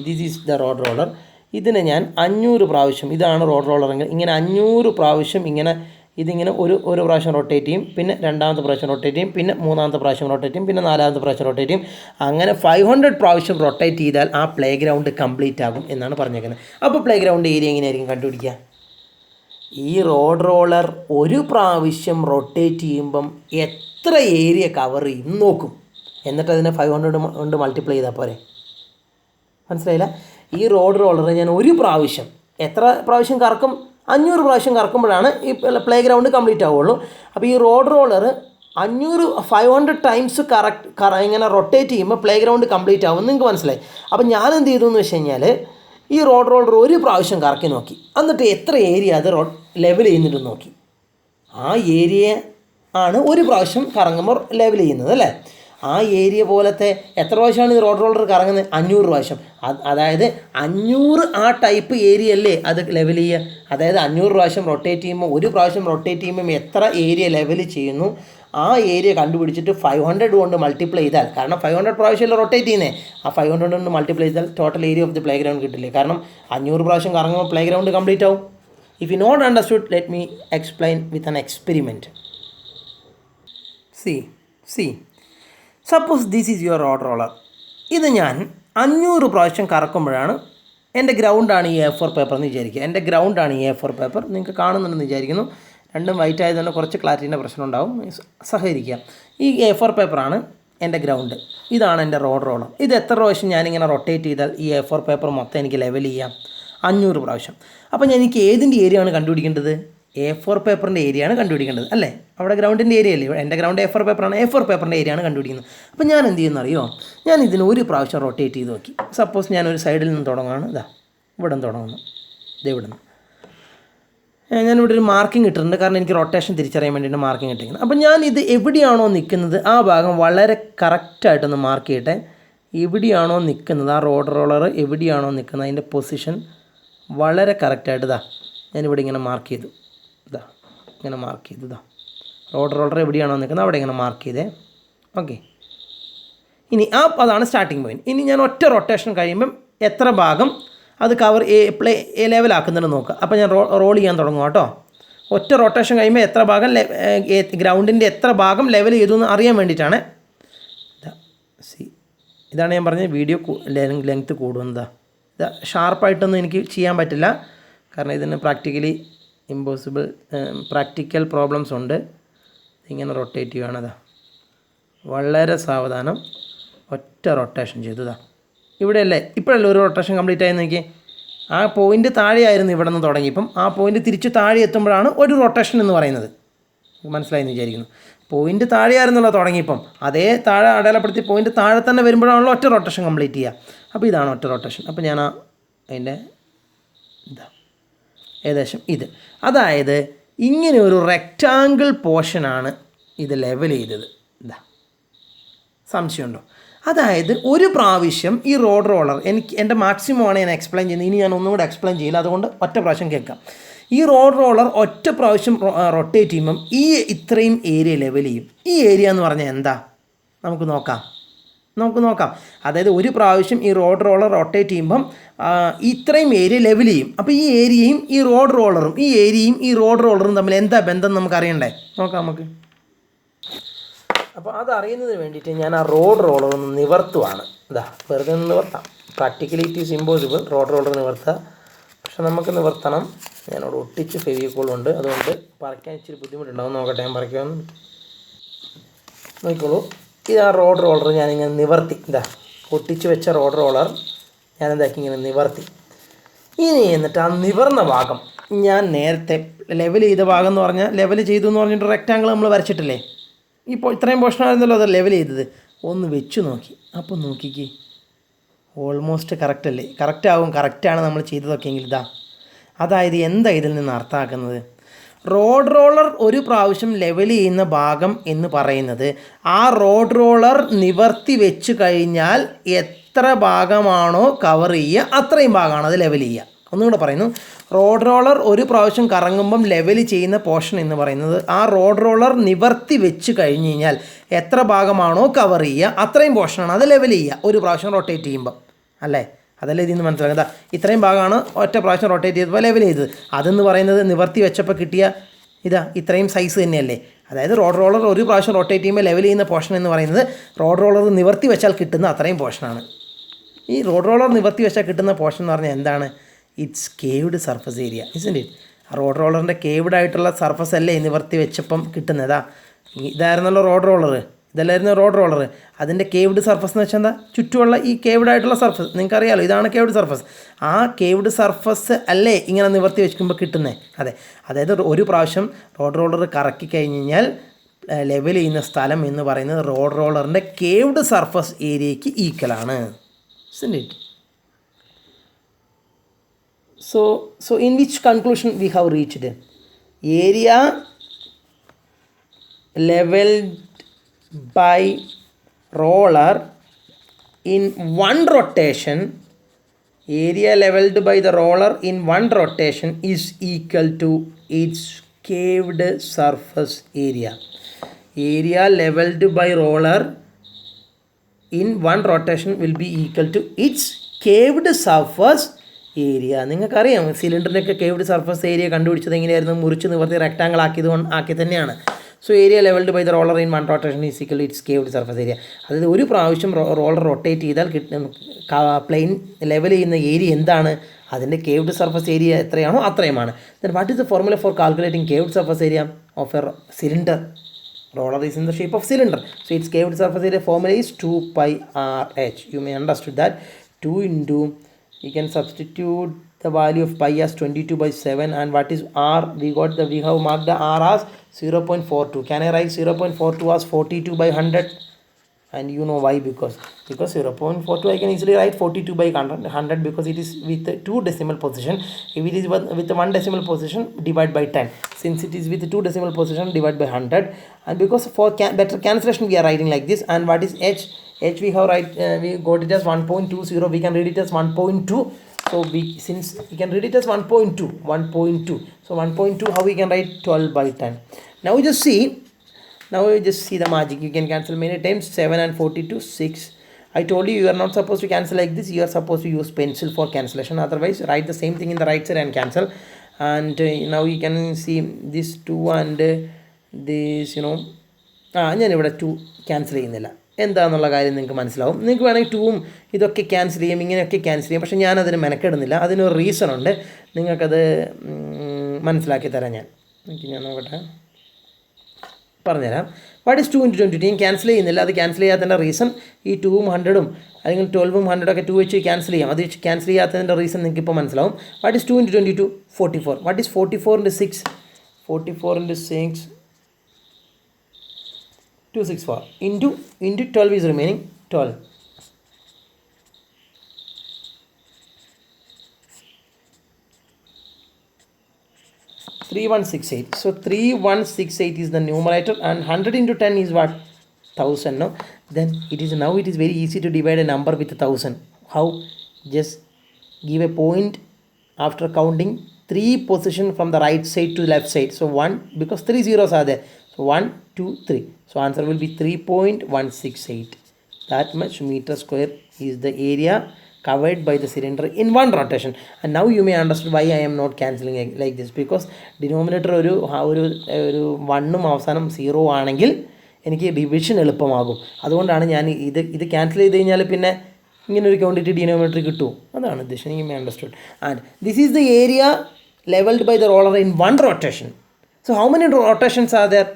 This is the road roller. ഇതിനെ ഞാൻ 500 പ്രാവശ്യം, ഇതാണ് റോഡ് റോളറെങ്കിൽ ഇങ്ങനെ 500 പ്രാവശ്യം ഇതിങ്ങനെ ഒരു പ്രാവശ്യം റൊട്ടേറ്റ് ചെയ്യും, പിന്നെ രണ്ടാമത്തെ പ്രാവശ്യം റൊട്ടേറ്റ് ചെയ്യും, പിന്നെ മൂന്നാമത്തെ പ്രാവശ്യം റൊട്ടേറ്റ് ചെയ്യും, പിന്നെ നാലാമത്തെ പ്രാവശ്യം റൊട്ടേറ്റ് ചെയ്യും. അങ്ങനെ 500 പ്രാവശ്യം റൊട്ടേറ്റ് ചെയ്താൽ ആ പ്ലേ ഗ്രൗണ്ട് കംപ്ലീറ്റ് ആകും എന്നാണ് പറഞ്ഞേക്കുന്നത്. അപ്പോൾ പ്ലേ ഗ്രൗണ്ട് ഏരിയ എങ്ങനെയായിരിക്കും കണ്ടുപിടിക്കുക? ഈ റോഡ് റോളർ ഒരു പ്രാവശ്യം റൊട്ടേറ്റ് ചെയ്യുമ്പം എത്ര ഏരിയ കവർ ചെയ്യും നോക്കും, എന്നിട്ട് അതിനെ 500 കൊണ്ട് മൾട്ടിപ്ലൈ ചെയ്താൽ പോരെ? മനസ്സിലായില്ല? ഈ റോഡ് റോളർ ഞാൻ ഒരു പ്രാവശ്യം, എത്ര പ്രാവശ്യം കറക്കും? 500 പ്രാവശ്യം കറക്കുമ്പോഴാണ് ഈ പ്ലേ ഗ്രൗണ്ട് കംപ്ലീറ്റ് ആവുള്ളൂ. അപ്പോൾ ഈ റോഡ് റോളർ 500 ടൈംസ് ഇങ്ങനെ റൊട്ടേറ്റ് ചെയ്യുമ്പോൾ പ്ലേ ഗ്രൗണ്ട് കംപ്ലീറ്റ് ആവും. നിങ്ങൾക്ക് മനസ്സിലായി? അപ്പോൾ ഞാൻ എന്ത് ചെയ്തു എന്ന് വെച്ച് കഴിഞ്ഞാൽ ഈ റോഡ് റോളർ ഒരു പ്രാവശ്യം കറക്കി നോക്കി, എന്നിട്ട് എത്ര ഏരിയ അത് ലെവൽ ചെയ്യുന്നിട്ട് നോക്കി. ആ ഏരിയ ആണ് ഒരു പ്രാവശ്യം കറങ്ങുമ്പോൾ ലെവൽ ചെയ്യുന്നത് അല്ലേ? ആ ഏരിയ പോലത്തെ എത്ര പ്രാവശ്യമാണ് ഈ റോഡ് റോളർ കറങ്ങുന്നത്? 500 പ്രാവശ്യം. അതായത് 500 ആ ടൈപ്പ് ഏരിയ അല്ലേ അത് ലെവൽ ചെയ്യുക. അതായത് 500 പ്രാവശ്യം റൊട്ടേറ്റ് ചെയ്യുമ്പോൾ, ഒരു പ്രാവശ്യം റൊട്ടേറ്റ് ചെയ്യുമ്പം എത്ര ഏരിയ ലെവൽ ചെയ്യുന്നു ആ ഏരിയ കണ്ടുപിടിച്ചിട്ട് 500 കൊണ്ട് മൾട്ടിപ്ലൈ ചെയ്താൽ, കാരണം 500 പ്രാവശ്യമല്ലേ റൊട്ടേറ്റ് ചെയ്യുന്നത്, ആ 500 കൊണ്ട് മൾട്ടിപ്ലൈ ചെയ്താൽ total area of the playground കിട്ടില്ലേ? കാരണം 500 പ്രാവശ്യം കറങ്ങുമ്പോൾ പ്ലേ ഗ്രൗണ്ട് കംപ്ലീറ്റ് ആവും. If you not understood, let me explain with an experiment. See suppose this is your road roller. ഇത് ഞാൻ 500 പ്രാവശ്യം കറക്കുമ്പോഴാണ് എൻ്റെ ഗ്രൗണ്ടാണ് ഈ A4 പേപ്പർ എന്ന് വിചാരിക്കുക. എൻ്റെ ഗ്രൗണ്ടാണ് ഈ A4 പേപ്പർ. നിങ്ങൾക്ക് കാണുന്നുണ്ടെന്ന് വിചാരിക്കുന്നു. രണ്ടും വൈറ്റ് ആയതുകൊണ്ട് കുറച്ച് ക്ലാരിറ്റീൻ്റെ പ്രശ്നം ഉണ്ടാവും, സഹകരിക്കുക. ഈ A4 പേപ്പറാണ് എൻ്റെ ഗ്രൗണ്ട്, ഇതാണ് എൻ്റെ റോഡ് റോളർ. ഇത് എത്ര പ്രാവശ്യം ഞാനിങ്ങനെ റൊട്ടേറ്റ് ചെയ്താൽ ഈ A4 പേപ്പർ മൊത്തം എനിക്ക് ലെവൽ ചെയ്യാം? 500 പ്രാവശ്യം. അപ്പോൾ എനിക്ക് ഏതിൻ്റെ ഏരിയ ആണ് കണ്ടുപിടിക്കേണ്ടത്? A4 പേപ്പറിൻ്റെ ഏരിയ ആണ് കണ്ടുപിടിക്കേണ്ടത് അല്ലേ? അവിടെ ഗ്രൗണ്ടിൻ്റെ ഏരിയ അല്ലേ? എൻ്റെ ഗ്രൗണ്ട് A4 പേപ്പറാണ്. A4 പേപ്പറിൻ്റെ ഏരിയ ആണ് കണ്ടുപിടിക്കുന്നത്. അപ്പോൾ ഞാൻ എന്ത് ചെയ്യുന്ന അറിയോ? ഞാൻ ഇതിന് ഒരു പ്രാവശ്യം റൊട്ടേറ്റ് ചെയ്ത് നോക്കി. സപ്പോസ് ഞാനൊരു സൈഡിൽ നിന്ന് തുടങ്ങുകയാണ്, ഇവിടെ നിന്ന് തുടങ്ങുന്നു, ഇവിടെ നിന്ന് ഞാനിവിടെ ഒരു മാർക്കിംഗ് ഇട്ടിട്ടുണ്ട്, കാരണം എനിക്ക് റൊട്ടേഷൻ തിരിച്ചറിയാൻ വേണ്ടിയിട്ട് മാർക്കിംഗ് ഇട്ടിരിക്കുന്നത്. അപ്പോൾ ഞാൻ ഇത് എവിടെയാണോ നിൽക്കുന്നത് ആ ഭാഗം വളരെ കറക്റ്റായിട്ടൊന്ന് മാർക്ക് ചെയ്യട്ടെ. എവിടെയാണോ നിൽക്കുന്നത്, ആ റോഡ് റോളർ എവിടെയാണോ നിൽക്കുന്നത് അതിൻ്റെ പൊസിഷൻ വളരെ കറക്റ്റായിട്ട് ഞാനിവിടെ ഇങ്ങനെ മാർക്ക് ചെയ്തു. ഇങ്ങനെ മാർക്ക് ചെയ്തു. റോഡ് റോളർ എവിടെയാണോ നിൽക്കുന്നത് അവിടെ ഇങ്ങനെ മാർക്ക് ചെയ്തേ. ഓക്കെ, ഇനി അതാണ് സ്റ്റാർട്ടിങ് പോയിൻറ്റ്. ഇനി ഞാൻ ഒറ്റ റൊട്ടേഷൻ കഴിയുമ്പം എത്ര ഭാഗം അത് കവർ ലെവലാക്കുന്നുണ്ട് നോക്കുക. അപ്പോൾ ഞാൻ റോൾ ചെയ്യാൻ തുടങ്ങും കേട്ടോ. ഒറ്റ റൊട്ടേഷൻ കഴിയുമ്പോൾ എത്ര ഭാഗം ഗ്രൗണ്ടിൻ്റെ എത്ര ഭാഗം ലെവൽ ചെയ്തു എന്ന് അറിയാൻ വേണ്ടിയിട്ടാണ്. ഇതാണ് ഞാൻ പറഞ്ഞത്, വീഡിയോ ലെങ്ത്ത് കൂടുന്നതാണ്. ഇത് ഷാർപ്പായിട്ടൊന്നും എനിക്ക് ചെയ്യാൻ പറ്റില്ല, കാരണം ഇതിന് പ്രാക്ടിക്കൽ പ്രോബ്ലംസ് ഉണ്ട്. ഇങ്ങനെ റൊട്ടേറ്റ് ചെയ്യുകയാണ്. വളരെ സാവധാനം ഒറ്റ റൊട്ടേഷൻ ചെയ്തതാണ്. ഇവിടെയല്ലേ ഇപ്പോഴല്ലേ ഒരു റൊട്ടേഷൻ കംപ്ലീറ്റ് ആയി നോക്കി. ആ പോയിൻ്റ് താഴെയായിരുന്നു ഇവിടെ നിന്ന് തുടങ്ങിയപ്പം, ആ പോയിൻ്റ് തിരിച്ച് താഴെ എത്തുമ്പോഴാണ് ഒരു റൊട്ടേഷൻ എന്ന് പറയുന്നത്. മനസ്സിലായെന്ന് വിചാരിക്കുന്നു. പോയിൻ്റ് താഴെയായിരുന്നല്ലോ തുടങ്ങിയപ്പം, അതേ താഴെ അടയാളപ്പെടുത്തി പോയിൻ്റ് താഴെ തന്നെ വരുമ്പോഴാണല്ലോ ഒറ്റ റൊട്ടേഷൻ കംപ്ലീറ്റ് ചെയ്യുക. അപ്പോൾ ഇതാണ് ഒറ്റ റൊട്ടേഷൻ. അപ്പോൾ ഞാൻ അതിൻ്റെ ഏകദേശം ഇത്, അതായത് ഇങ്ങനെ ഒരു റെക്റ്റാങ്കിൾ പോർഷനാണ് ഇത് ലെവൽ ചെയ്തത്. സംശയമുണ്ടോ? അതായത് ഒരു പ്രാവശ്യം ഈ റോഡ് റോളർ, എൻ്റെ മാക്സിമമാണ് ഞാൻ എക്സ്പ്ലെയിൻ ചെയ്യുന്നത്. ഇനി ഞാൻ ഒന്നുകൂടെ എക്സ്പ്ലെയിൻ ചെയ്യില്ല, അതുകൊണ്ട് ഒറ്റ പ്രാവശ്യം കേൾക്കാം. ഈ റോഡ് റോളർ ഒറ്റ പ്രാവശ്യം റൊട്ടേറ്റ് ചെയ്യുമ്പം ഇത്രയും ഏരിയ ലെവൽ ചെയ്യും. ഈ ഏരിയ എന്ന് പറഞ്ഞാൽ എന്താ? നമുക്ക് നോക്കാം. അതായത് ഒരു പ്രാവശ്യം ഈ റോഡ് റോളർ റൊട്ടേറ്റ് ചെയ്യുമ്പം ഇത്രയും ഏരിയ ലെവൽ ചെയ്യും. അപ്പോൾ ഈ ഏരിയയും ഈ റോഡ് റോളറും ഈ റോഡ് റോളറും തമ്മിൽ എന്താ ബന്ധം നമുക്ക് അറിയണ്ടേ? നോക്കാം നമുക്ക്. അപ്പോൾ അതറിയുന്നതിന് വേണ്ടിയിട്ട് ഞാൻ ആ റോഡ് റോളർ ഒന്ന് നിവർത്തുവാണ്. വെറുതെ ഒന്ന് നിവർത്താം. Practically it is impossible road roller നിവർത്താം, പക്ഷെ നമുക്ക് നിവർത്തണം. ഞാനവിടെ ഒട്ടിച്ച് ഫെവിക്കോളുണ്ട്, അതുകൊണ്ട് പറിക്കാൻ ഇച്ചിരി ബുദ്ധിമുട്ടുണ്ടാവും. നോക്കട്ടെ, ഞാൻ പറിക്കാമെന്ന്. നോക്കിക്കോളൂ, ഇത് ആ റോഡ് റോളർ ഞാനിങ്ങനെ നിവർത്തി. ഒട്ടിച്ച് വെച്ച റോഡ് റോളർ ഞാനെന്താക്കി ഇങ്ങനെ നിവർത്തി. ഇനി എന്നിട്ട് ആ നിവർന്ന ഭാഗം ഞാൻ നേരത്തെ ലെവൽ ചെയ്ത ഭാഗം എന്ന് പറഞ്ഞാൽ, ലെവൽ ചെയ്തു എന്ന് പറഞ്ഞിട്ട് റെക്റ്റാങ്കിൾ നമ്മൾ വരച്ചിട്ടില്ലേ, ഇപ്പോൾ ഇത്രയും പോർഷനായിരുന്നല്ലോ അത് ലെവൽ ചെയ്തത്. ഒന്ന് വെച്ച് നോക്കി. അപ്പോൾ നോക്കിക്കേ, ഓൾമോസ്റ്റ് കറക്റ്റ് അല്ലേ? കറക്റ്റാണ് നമ്മൾ ചെയ്തതൊക്കെ എങ്കിൽ. അതായത് എന്താ ഇതിൽ നിന്ന് അർത്ഥമാക്കുന്നത്? റോഡ് റോളർ ഒരു പ്രാവശ്യം ലെവൽ ചെയ്യുന്ന ഭാഗം എന്ന് പറയുന്നത് ആ റോഡ് റോളർ നിവർത്തി വെച്ച് കഴിഞ്ഞാൽ എത്ര ഭാഗമാണോ കവർ ചെയ്യുക അത്രയും ഭാഗമാണ് അത് ലെവൽ ചെയ്യുക. ഒന്നുകൂടെ പറയുന്നു, റോഡ് റോളർ ഒരു പ്രാവശ്യം കറങ്ങുമ്പം ലെവൽ ചെയ്യുന്ന പോർഷൻ എന്ന് പറയുന്നത് ആ റോഡ് റോളർ നിവർത്തി വെച്ച് കഴിഞ്ഞ് കഴിഞ്ഞാൽ എത്ര ഭാഗമാണോ കവർ ചെയ്യുക അത്രയും പോർഷനാണ് അത് ലെവൽ ചെയ്യുക ഒരു പ്രാവശ്യം റൊട്ടേറ്റ് ചെയ്യുമ്പം. അല്ലേ? അതല്ലേ ഇതിൽ നിന്ന് മനസ്സിലാക്കുക. ഇത്രയും ഭാഗമാണ് ഒറ്റ പ്രാവശ്യം റൊട്ടേറ്റ് ചെയ്തപ്പോൾ ലെവൽ ചെയ്തത്. അതെന്ന് പറയുന്നത് നിവർത്തി വെച്ചപ്പോൾ കിട്ടിയ ഇത്രയും സൈസ് തന്നെയല്ലേ. അതായത് റോഡ് റോളർ ഒരു പ്രാവശ്യം റൊട്ടേറ്റ് ചെയ്യുമ്പോൾ ലെവൽ ചെയ്യുന്ന പോർഷൻ എന്ന് പറയുന്നത് റോഡ് റോളർ നിവർത്തി വെച്ചാൽ കിട്ടുന്ന അത്രയും പോർഷനാണ്. ഈ റോഡ് റോളർ നിവർത്തി വെച്ചാൽ കിട്ടുന്ന പോർഷൻ എന്ന് പറഞ്ഞാൽ എന്താണ്? It's curved surface area, isn't it? Road റോളറിൻ്റെ കേവ്ഡ് ആയിട്ടുള്ള സർഫസ് അല്ലേ നിവർത്തി വെച്ചപ്പം കിട്ടുന്നതാ. ഇതായിരുന്നല്ലോ റോഡ് റോളർ, ഇതല്ലായിരുന്നു റോഡ് റോളർ. അതിൻ്റെ കേവ്ഡ് സർഫസ് എന്ന് വെച്ചാൽ എന്താ? ചുറ്റുമുള്ള ഈ കേവ്ഡ് ആയിട്ടുള്ള സർഫസ് നിങ്ങൾക്കറിയാമല്ലോ, ഇതാണ് കേവ്ഡ് സർഫസ്. ആ കേവ്ഡ് സർഫസ് അല്ലേ ഇങ്ങനെ നിവർത്തി വെക്കുമ്പോൾ കിട്ടുന്നത്? അതെ. അതായത് ഒരു പ്രാവശ്യം റോഡ് റോളർ കറക്കി കഴിഞ്ഞ് കഴിഞ്ഞാൽ ലെവൽ ചെയ്യുന്ന സ്ഥലം എന്ന് പറയുന്നത് റോഡ് റോളറിൻ്റെ കേവ്ഡ് സർഫസ് ഏരിയയ്ക്ക് ഈക്വലാണ്. Isn't it? So in which conclusion we have reached? Area leveled by roller in one rotation, area leveled by the roller in one rotation is equal to its caved surface area. Area leveled by roller in one rotation will be equal to its caved surface area. നിങ്ങൾക്കറിയാം സിലിണ്ടറിനൊക്കെ caved surface area കണ്ടുപിടിച്ചത് എങ്ങനെയായിരുന്നു? മുറിച്ച് നിവർത്തി rectangle ആക്കി തന്നെയാണ്. So area levelled by the roller in one rotation is equal its curved surface area. അതായത് ഒരു പ്രാവശ്യം റോളർ റൊട്ടേറ്റ് ചെയ്താൽ പ്ലെയിൻ ലെവൽ ചെയ്യുന്ന ഏരിയ എന്താണ്? അതിൻ്റെ കേവ്ഡ് സർഫസ് ഏരിയ എത്രയാണോ അത്രയുമാണ്. Then what is the formula for calculating curved surface area of a cylinder? Roller is in the shape of cylinder, so its caved surface area formula is 2 pi RH. You may understood that 2 into, you can substitute the value of pi as 22/7, and what is R? We have marked the R as 0.42. Can I write 0.42 as 42/100? and you know why, because 0.42 I can easily write 42 by 100 because it is with 2 decimal position. If it is with 1 decimal position, divide by 10. Since it is with 2 decimal position, divide by 100. And because for better cancellation we are writing like this. And what is h? H we have we got it as 1.20. We can read it as 1.2. So since we can read it as 1.2. So 1.2, how we can write 12 by 10. Now we just see the magic. You can cancel many times. 7 and 42, 6. I told you are not supposed to cancel like this. You are supposed to use pencil for cancellation. Otherwise, write the same thing in the right side and cancel. And now you can see this 2 and this, ഞാൻ ഇവിടെ 2 cancel ചെയ്യുന്നില്ല. എന്താണെന്നുള്ള കാര്യം നിങ്ങൾക്ക് മനസ്സിലാവും. നിങ്ങൾക്ക് വേണമെങ്കിൽ 2ഉം ഇതൊക്കെ ക്യാൻസൽ ചെയ്യും, ഇങ്ങനെയൊക്കെ ക്യാൻസൽ ചെയ്യും. പക്ഷേ ഞാനതിന് മെനക്കെടുന്നില്ല. അതിനൊരു റീസൺ ഉണ്ട്. നിങ്ങൾക്കത് മനസ്സിലാക്കി തരാം ഞാൻ നോക്കട്ടെ, പറഞ്ഞുതരാം. What is 2 into 22? ഞാൻ ക്യാൻസൽ ചെയ്യുന്നില്ല. അത് ക്യാൻസൽ ചെയ്യാത്തതിൻ്റെ റീസൺ ഈ 2ഉം 100ഉം അല്ലെങ്കിൽ 12ഉം 100ഒക്കെ 2 വെച്ച് ക്യാൻസൽ ചെയ്യാം. അത് ക്യാൻസൽ ചെയ്യാത്തതിൻ്റെ റീസൺ നിങ്ങൾക്ക് ഇപ്പോൾ മനസ്സിലാവും. What is 2 into 22? 44. What is 44 into 6? 44 into 6, 264 into 12 is remaining 12. 3168. So 3168 is the numerator, and 100 into 10 is what? 1000. No, then it is very easy to divide a number with 1000. How? Just give a point after counting 3 position from the right side to the left side. So 1, because 3 zeros are there. So 1, 2, 3. So answer will be 3.168. That much meter square is the area covered by the cylinder in one rotation. And now you may understand why I am not cancelling like this, because denominator ഒരു 1ഉം അവസാനം 0 ആണെങ്കിൽ എനിക്ക് division എളുപ്പമാകും. അതുകൊണ്ടാണ് ഞാൻ ഇത് cancel ചെയ്ത് കഴിഞ്ഞാൽ പിന്നെ ഇങ്ങനെ ഒരു ക്വാണ്ടിറ്റി ഡിനോമിനേറ്റർ കിട്ടും. അതാണ് ഉദ്ദേശം. You may understood. And this is the area leveled by the roller in one rotation. So how many rotations are there?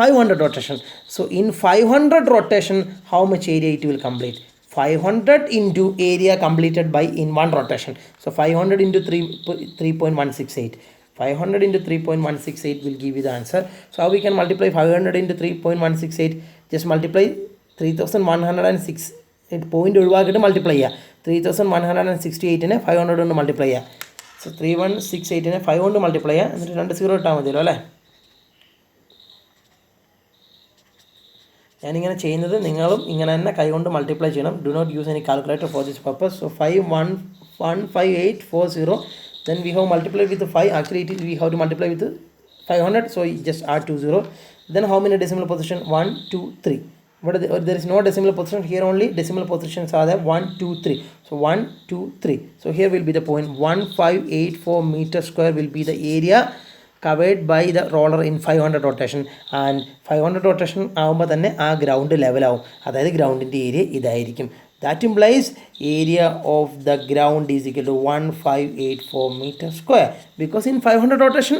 500 rotations. So in 500 rotation, how much area it will complete? 500 into area completed by in one rotation. So 500 into 3.168. 500 into 3.168 will give you the answer. So how we can multiply 500 into 3.168? Just multiply 3106. Point ഒഴിവാക്കിയിട്ട് multiply ചെയ്യുക. 3168നെ 500 കൊണ്ട് multiply ചെയ്യുക. So 3168നെ 5 കൊണ്ട് multiply ചെയ്യുക. എന്നിട്ട് 2 0 ഇട്ടാൽ മതിയല്ലോ അല്ലേ. ഞാനിങ്ങനെ ചെയ്യുന്നത് നിങ്ങളും ഇങ്ങനെ തന്നെ കൈകൊണ്ട് മൾട്ടിപ്ലൈ ചെയ്യണം. Do not use any calculator for this purpose. So 5,1,158,40. Then we have multiplied with 5. Actually we have to multiply with 500. So just add 2 0. Then how many decimal position? 1, 2, 3. But there is no decimal position here. Only decimal positions are there. 1, 2, 3. So 1, 2, 3. So here will be the point. 1584 meter square will be the area covered by the roller in 500 rotation. And 500 rotation ആകുമ്പോൾ തന്നെ ആ ground ലെവലാവും. അതായത് ഗ്രൗണ്ടിൻ്റെ area ഇതായിരിക്കും. That implies area of the ground is equal to 1584 meter square. Because in 500 rotation,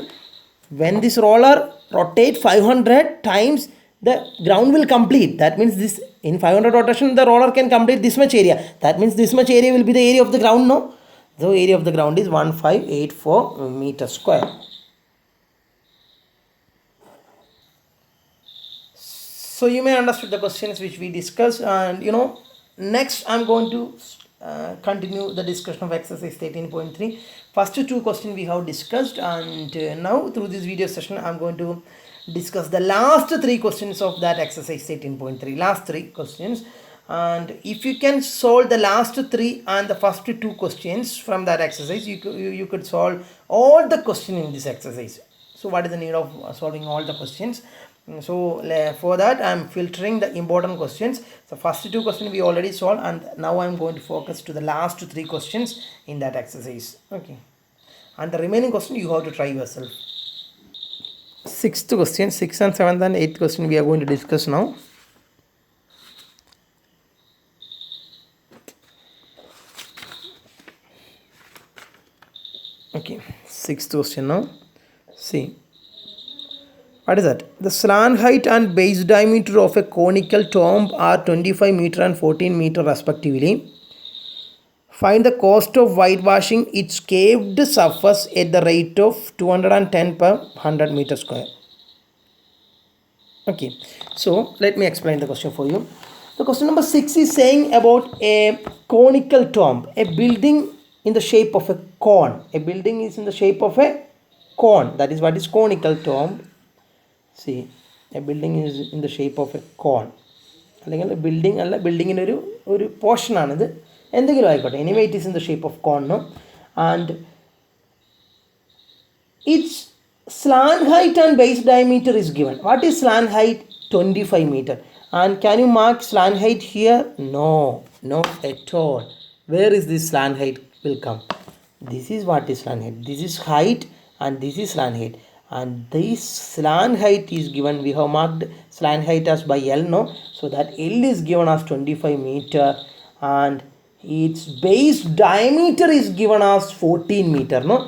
when this roller rotate 500 times, the ground will complete. That means this in 500 rotation, the roller can complete this much area. That means this much area will be the area of the ground, no? The area of the ground is 1584 meter square. So you may understand the questions which we discussed, and next I'm going to continue the discussion of exercise 13.3. First 2 questions we have discussed, and now through this video session I'm going to discuss the last 3 questions of that exercise 13.3. Last 3 questions, and if you can solve the last 3 and the first 2 questions from that exercise, you could solve all the questions in this exercise. So what is the need of solving all the questions? So for that I am filtering the important questions. So first 2 questions we already solved, and now I am going to focus to the last 3 questions in that exercise. Okay, and the remaining question you have to try yourself. 6th question, 6th and 7th and 8th question we are going to discuss now. Okay, 6th question now. See, what is that? The slant height and base diameter of a conical tomb are 25 meter and 14 meter respectively. Find the cost of whitewashing its caved surface at the rate of 210 per 100 meter square. Okay, so let me explain the question for you. The question number 6 is saying about a conical tomb, a building in the shape of a cone. A building is in the shape of a cone. That is what is conical tomb. See, a building is in the shape of a cone. അല്ലെങ്കിൽ building അല്ല, ബിൽഡിങ്ങിൻ്റെ ഒരു പോർഷനാണിത്, എന്തെങ്കിലും ആയിക്കോട്ടെ. Anyway it is in the shape of cone. And its slant height and base diameter is given. What is slant height? 25 meter. And can you mark slant height here? No, not at all. Where is this slant height will come? This is what is slant height. This is height and this is slant height. And this slant height is given. We have marked slant height as by L, no? So that L is given as 25 meter. And its base diameter is given as 14 meter, no?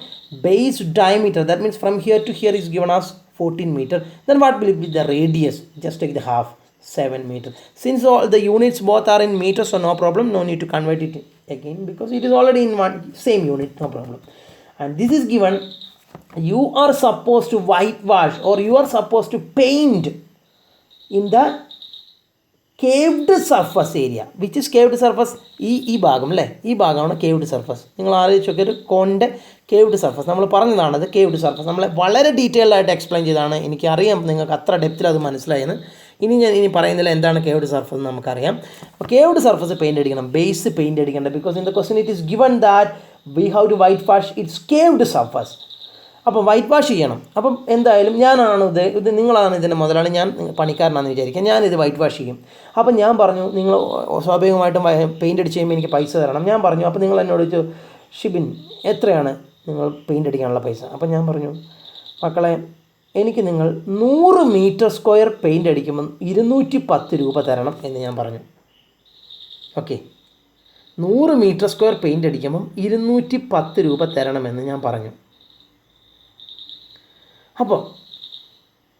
Base diameter, that means from here to here is given as 14 meter. Then what will be the radius? Just take the half, 7 meter. Since all the units both are in meters, so no problem, no need to convert it again because it is already in one same unit, no problem. And this is given. You are supposed to whitewash or you are supposed to paint in the caved surface area. Which is caved surface? ഈ ഭാഗം അല്ലേ, ഈ ഭാഗമാണ് caved surface. നിങ്ങൾ ആലോചിച്ചൊക്കെ ഒരു കോണിൻ്റെ caved surface നമ്മൾ പറഞ്ഞതാണത്. Caved surface നമ്മൾ വളരെ ഡീറ്റെയിൽഡ് ആയിട്ട് എക്സ്പ്ലെയിൻ ചെയ്തതാണ്. എനിക്കറിയാം നിങ്ങൾക്ക് അത്ര ഡെപ്തിൽ അത് മനസ്സിലായെന്ന്. ഇനി പറയുന്നില്ല എന്താണ് കേവ്ഡ് സർഫസ് എന്ന് നമുക്കറിയാം. അപ്പോൾ കേവ്ഡ് സർഫസ് പെയിൻ്റ് അടിക്കണം, ബേസ് പെയിൻ്റ് അടിക്കേണ്ട. Because in the question it is given that we have to whitewash its curved surface. അപ്പം വൈറ്റ് വാഷ് ചെയ്യണം. അപ്പം എന്തായാലും ഞാനാണ് ഇത് നിങ്ങളാണ് ഇതിൻ്റെ മുതലാളി, ഞാൻ പണിക്കാരനാണെന്ന് വിചാരിക്കുക. ഞാനിത് വൈറ്റ് വാഷ് ചെയ്യും. അപ്പം ഞാൻ പറഞ്ഞു, നിങ്ങൾ സ്വാഭാവികമായിട്ടും പെയിൻ്റ് അടിച്ച് കഴിയുമ്പോൾ എനിക്ക് പൈസ തരണം. ഞാൻ പറഞ്ഞു, അപ്പോൾ നിങ്ങൾ എന്നോട് ചോദിച്ചു, ഷിബിൻ എത്രയാണ് നിങ്ങൾ പെയിൻ്റ് അടിക്കാനുള്ള പൈസ? അപ്പം ഞാൻ പറഞ്ഞു, മക്കളെ എനിക്ക് നിങ്ങൾ 100 മീറ്റർ സ്ക്വയർ പെയിൻ്റ് അടിക്കുമ്പോൾ 210 രൂപ തരണം എന്ന് ഞാൻ പറഞ്ഞു. ഓക്കെ, 100 മീറ്റർ സ്ക്വയർ പെയിൻ്റ് അടിക്കുമ്പം 210 രൂപ തരണമെന്ന് ഞാൻ പറഞ്ഞു. അപ്പോൾ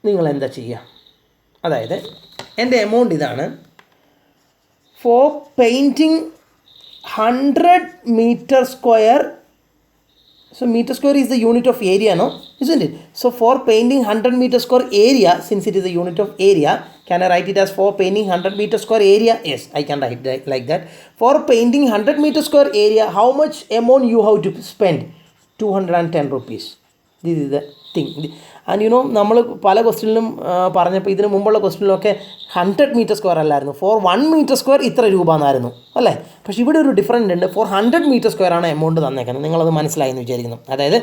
നിങ്ങൾ എന്താ ചെയ്യുക? അതായത് എൻ്റെ എമൗണ്ട് ഇതാണ്. For painting 100 meter square, so meter square is the unit of area, no? Isn't it? So for painting 100 meter square area, since it is a unit of area, can I write it as for painting 100 meter square area? Yes, I can write that like that. For painting 100 meter square area, how much amount you have to spend? 210 rupees. This is the thing. And you know, നമ്മൾ പല ക്വസ്റ്റ്യനിലും പറഞ്ഞപ്പോൾ ഇതിന് മുമ്പുള്ള ക്വസ്റ്റ്യനിലൊക്കെ 100 metre square അല്ലായിരുന്നു, four 1 metre square ഇത്ര രൂപ എന്നായിരുന്നു അല്ലേ. പക്ഷേ ഇവിടെ ഒരു ഡിഫറൻറ്റ് ഉണ്ട്. ഫോർ 100 മീറ്റർ സ്ക്വയർ ആണ് എമൗണ്ട് തന്നേക്കുന്നത്. നിങ്ങളത് മനസ്സിലായി എന്ന് വിചാരിക്കുന്നു. അതായത്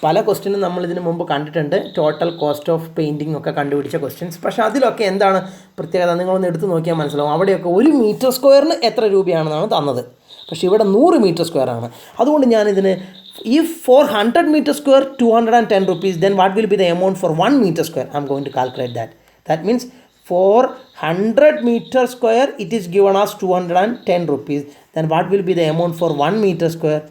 പല ക്വസ്റ്റ്യനും നമ്മൾ ഇതിന് മുമ്പ് കണ്ടിട്ടുണ്ട്, ടോട്ടൽ കോസ്റ്റ് ഓഫ് പെയിൻറ്റിംഗ് ഒക്കെ കണ്ടുപിടിച്ച ക്വസ്റ്റ്യൻസ്. പക്ഷേ അതിലൊക്കെ എന്താണ് പ്രത്യേകത നിങ്ങളൊന്ന് എടുത്ത് നോക്കിയാൽ മനസ്സിലാവും. അവിടെയൊക്കെ 1 മീറ്റർ സ്ക്വയറിന് എത്ര രൂപയാണെന്നാണ് തന്നത്. പക്ഷേ ഇവിടെ 100 മീറ്റർ സ്ക്വയർ ആണ്. അതുകൊണ്ട് ഞാനിതിന് if for 100 meter square 210 rupees, then what will be the amount for 1 meter square? I am going to calculate that. That means for 100 meter square it is given as 210 rupees. Then what will be the amount for 1 meter square?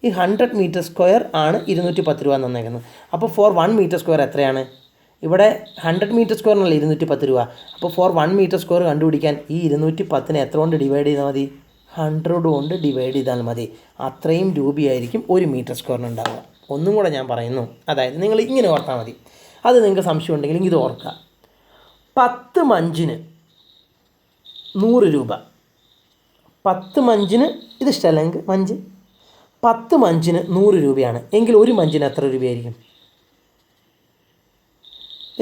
ഈ 100 metre square ആണ് 210 രൂപ തന്നേക്കുന്നത്. അപ്പോൾ four 1 metre square എത്രയാണ്? ഇവിടെ 100 metre സ്ക്വയറിനല്ല 210 രൂപ. അപ്പോൾ four 1 metre square കണ്ടുപിടിക്കാൻ ഈ 210 എത്ര കൊണ്ട് ഡിവൈഡ് ചെയ്താൽ മതി? 100 കൊണ്ട് ഡിവൈഡ് ചെയ്താൽ മതി. അത്രയും രൂപയായിരിക്കും 1 മീറ്റർ സ്ക്വയറിന് ഉണ്ടാവുക. ഒന്നും കൂടെ ഞാൻ പറയുന്നു. അതായത് നിങ്ങൾ ഇങ്ങനെ ഓർത്താൽ മതി. അത് നിങ്ങൾക്ക് സംശയം ഉണ്ടെങ്കിൽ ഇത് ഓർക്കുക. 10 മഞ്ചിന് 100 രൂപ. 10 മഞ്ചിന് ഇത് ഇഷ്ടമല്ലെങ്കിൽ മഞ്ച് 10 മഞ്ചിന് 100 രൂപയാണ് എങ്കിൽ ഒരു മഞ്ചിന് എത്ര രൂപയായിരിക്കും?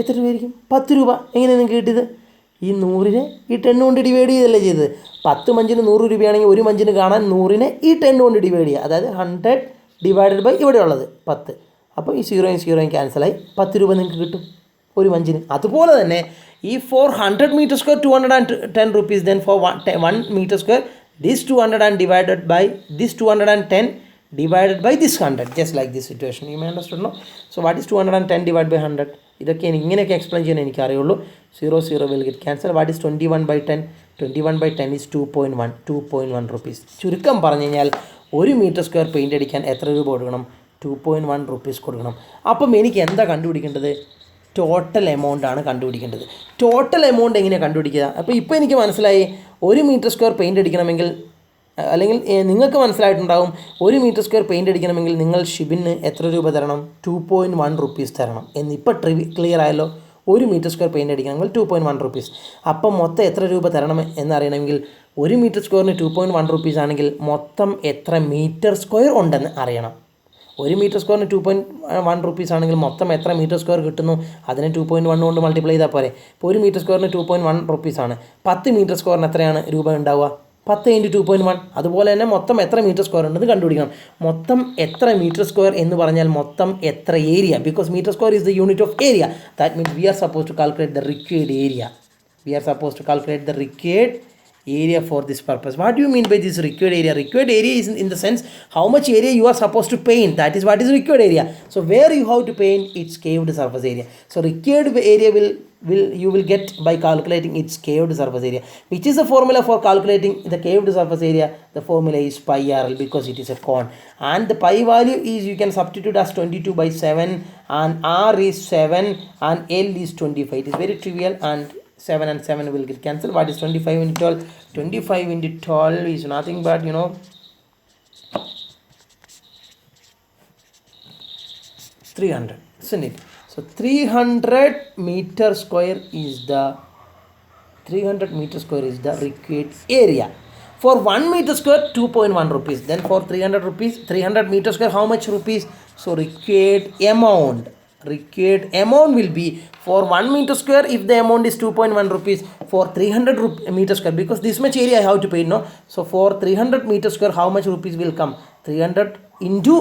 എത്ര രൂപയായിരിക്കും? 10 രൂപ. എങ്ങനെ നിങ്ങൾക്ക് കിട്ടിയത്? ഈ 100നെ ഈ 10 കൊണ്ട് ഡിവൈഡ് ചെയ്തല്ലേ ചെയ്തത്. 10 മഞ്ചിന് 100 രൂപയാണെങ്കിൽ ഒരു മഞ്ചിന് കാണാൻ 100നെ ഈ 10 കൊണ്ട് ഡിവൈഡ് ചെയ്യുക. അതായത് 100 ഡിവൈഡഡ് ബൈ ഇവിടെയുള്ളത് 10. അപ്പോൾ ഈ 0 ക്യാൻസലായി 10 രൂപ നിങ്ങൾക്ക് കിട്ടും ഒരു മഞ്ചിന്. അതുപോലെ തന്നെ ഈ for 100 metre square 210 rupees, then for 1 meter square this 200 divided by this 210 divided by this 100, just like this situation. You may understand, no? So what is 210 divided by 100? ഇതൊക്കെ ഇങ്ങനെയൊക്കെ എക്സ്പ്ലെയിൻ ചെയ്യാൻ എനിക്കറിയുള്ളൂ. 0 will get cancelled. What is 21/10? 21/10 is 2.1 rupees. ചുരുക്കം പറഞ്ഞു കഴിഞ്ഞാൽ 1 metre square paint അടിക്കാൻ എത്ര രൂപ കൊടുക്കണം? 2.1 rupees കൊടുക്കണം. അപ്പം എനിക്ക് എന്താ കണ്ടുപിടിക്കേണ്ടത്? ടോട്ടൽ എമൗണ്ട് ആണ് കണ്ടുപിടിക്കേണ്ടത്. ടോട്ടൽ എമൗണ്ട് എങ്ങനെയാണ് കണ്ടുപിടിക്കുക? അപ്പോൾ ഇപ്പോൾ എനിക്ക് മനസ്സിലായി 1 മീറ്റർ സ്ക്വയർ പെയിൻ്റ് അടിക്കണമെങ്കിൽ, അല്ലെങ്കിൽ നിങ്ങൾക്ക് മനസ്സിലായിട്ടുണ്ടാകും 1 മീറ്റർ സ്ക്വയർ പെയിൻ്റ് അടിക്കണമെങ്കിൽ നിങ്ങൾ ഷിബിന് എത്ര രൂപ തരണം? 2.1 rupees തരണം എന്നിപ്പോൾ ക്ലിയർ ആയല്ലോ. ഒരു മീറ്റർ സ്ക്വയർ പെയിൻറ്റ് അടിക്കണമെങ്കിൽ 2.1 റുപ്പീസ്. അപ്പം മൊത്തം എത്ര രൂപ തരണം എന്നറിയണമെങ്കിൽ ഒരു മീറ്റർ സ്ക്വയറിന് 2.1 റുപ്പീസ് ആണെങ്കിൽ മൊത്തം എത്ര മീറ്റർ സ്ക്വയർ ഉണ്ടെന്ന് അറിയണം. ഒരു മീറ്റർ സ്ക്വയറിന് 2.1 റുപ്പീസ് ആണെങ്കിൽ മൊത്തം എത്ര മീറ്റർ സ്ക്വയർ കിട്ടുന്നു അതിനെ 2.1 കൊണ്ട് മൾട്ടിപ്ലൈ ചെയ്താൽ പോരെ. ഇപ്പോൾ ഒരു മീറ്റർ സ്ക്വയറിന് 2.1 റുപ്പീസ് ആണ്. 10 മീറ്റർ സ്ക്വയറിന് എത്രയാണ് രൂപ ഉണ്ടാവുക? 10 × 2.1. അതുപോലെ തന്നെ മൊത്തം എത്ര മീറ്റർ സ്ക്വയർ ഉണ്ടെന്ന് കണ്ടുപിടിക്കണം. മൊത്തം എത്ര മീറ്റർ സ്ക്വയർ എന്ന് പറഞ്ഞാൽ മൊത്തം എത്ര area, because metre square is the unit of area. That means we are suppose to calculate the required area. We are supposed to calculate the required area for this purpose. What do you mean by this required area? Required area is in the sense how much area you are supposed to paint. That is what is required area. So where you have to paint its caved surface area. So required area you will get by calculating its caved surface area. Which is the formula for calculating the caved surface area? The formula is pi RL because it is a cone. And the pi value is, you can substitute as 22/7, and R is 7 and L is 25. It is very trivial, and 7 and 7 will get cancelled. What is 25 into 12? 25 into 12 is nothing but 300, isn't it? So 300 meter square is the required area. For 1 meter square 2.1 rupees. Then for 300 rupees, 300 meter square, how much rupees? So required amount will be, for 1 meter square if the amount is 2.1 rupees, for 300 meter square, because this much area I have to pay, no? So for 300 meter square how much rupees will come? 300 into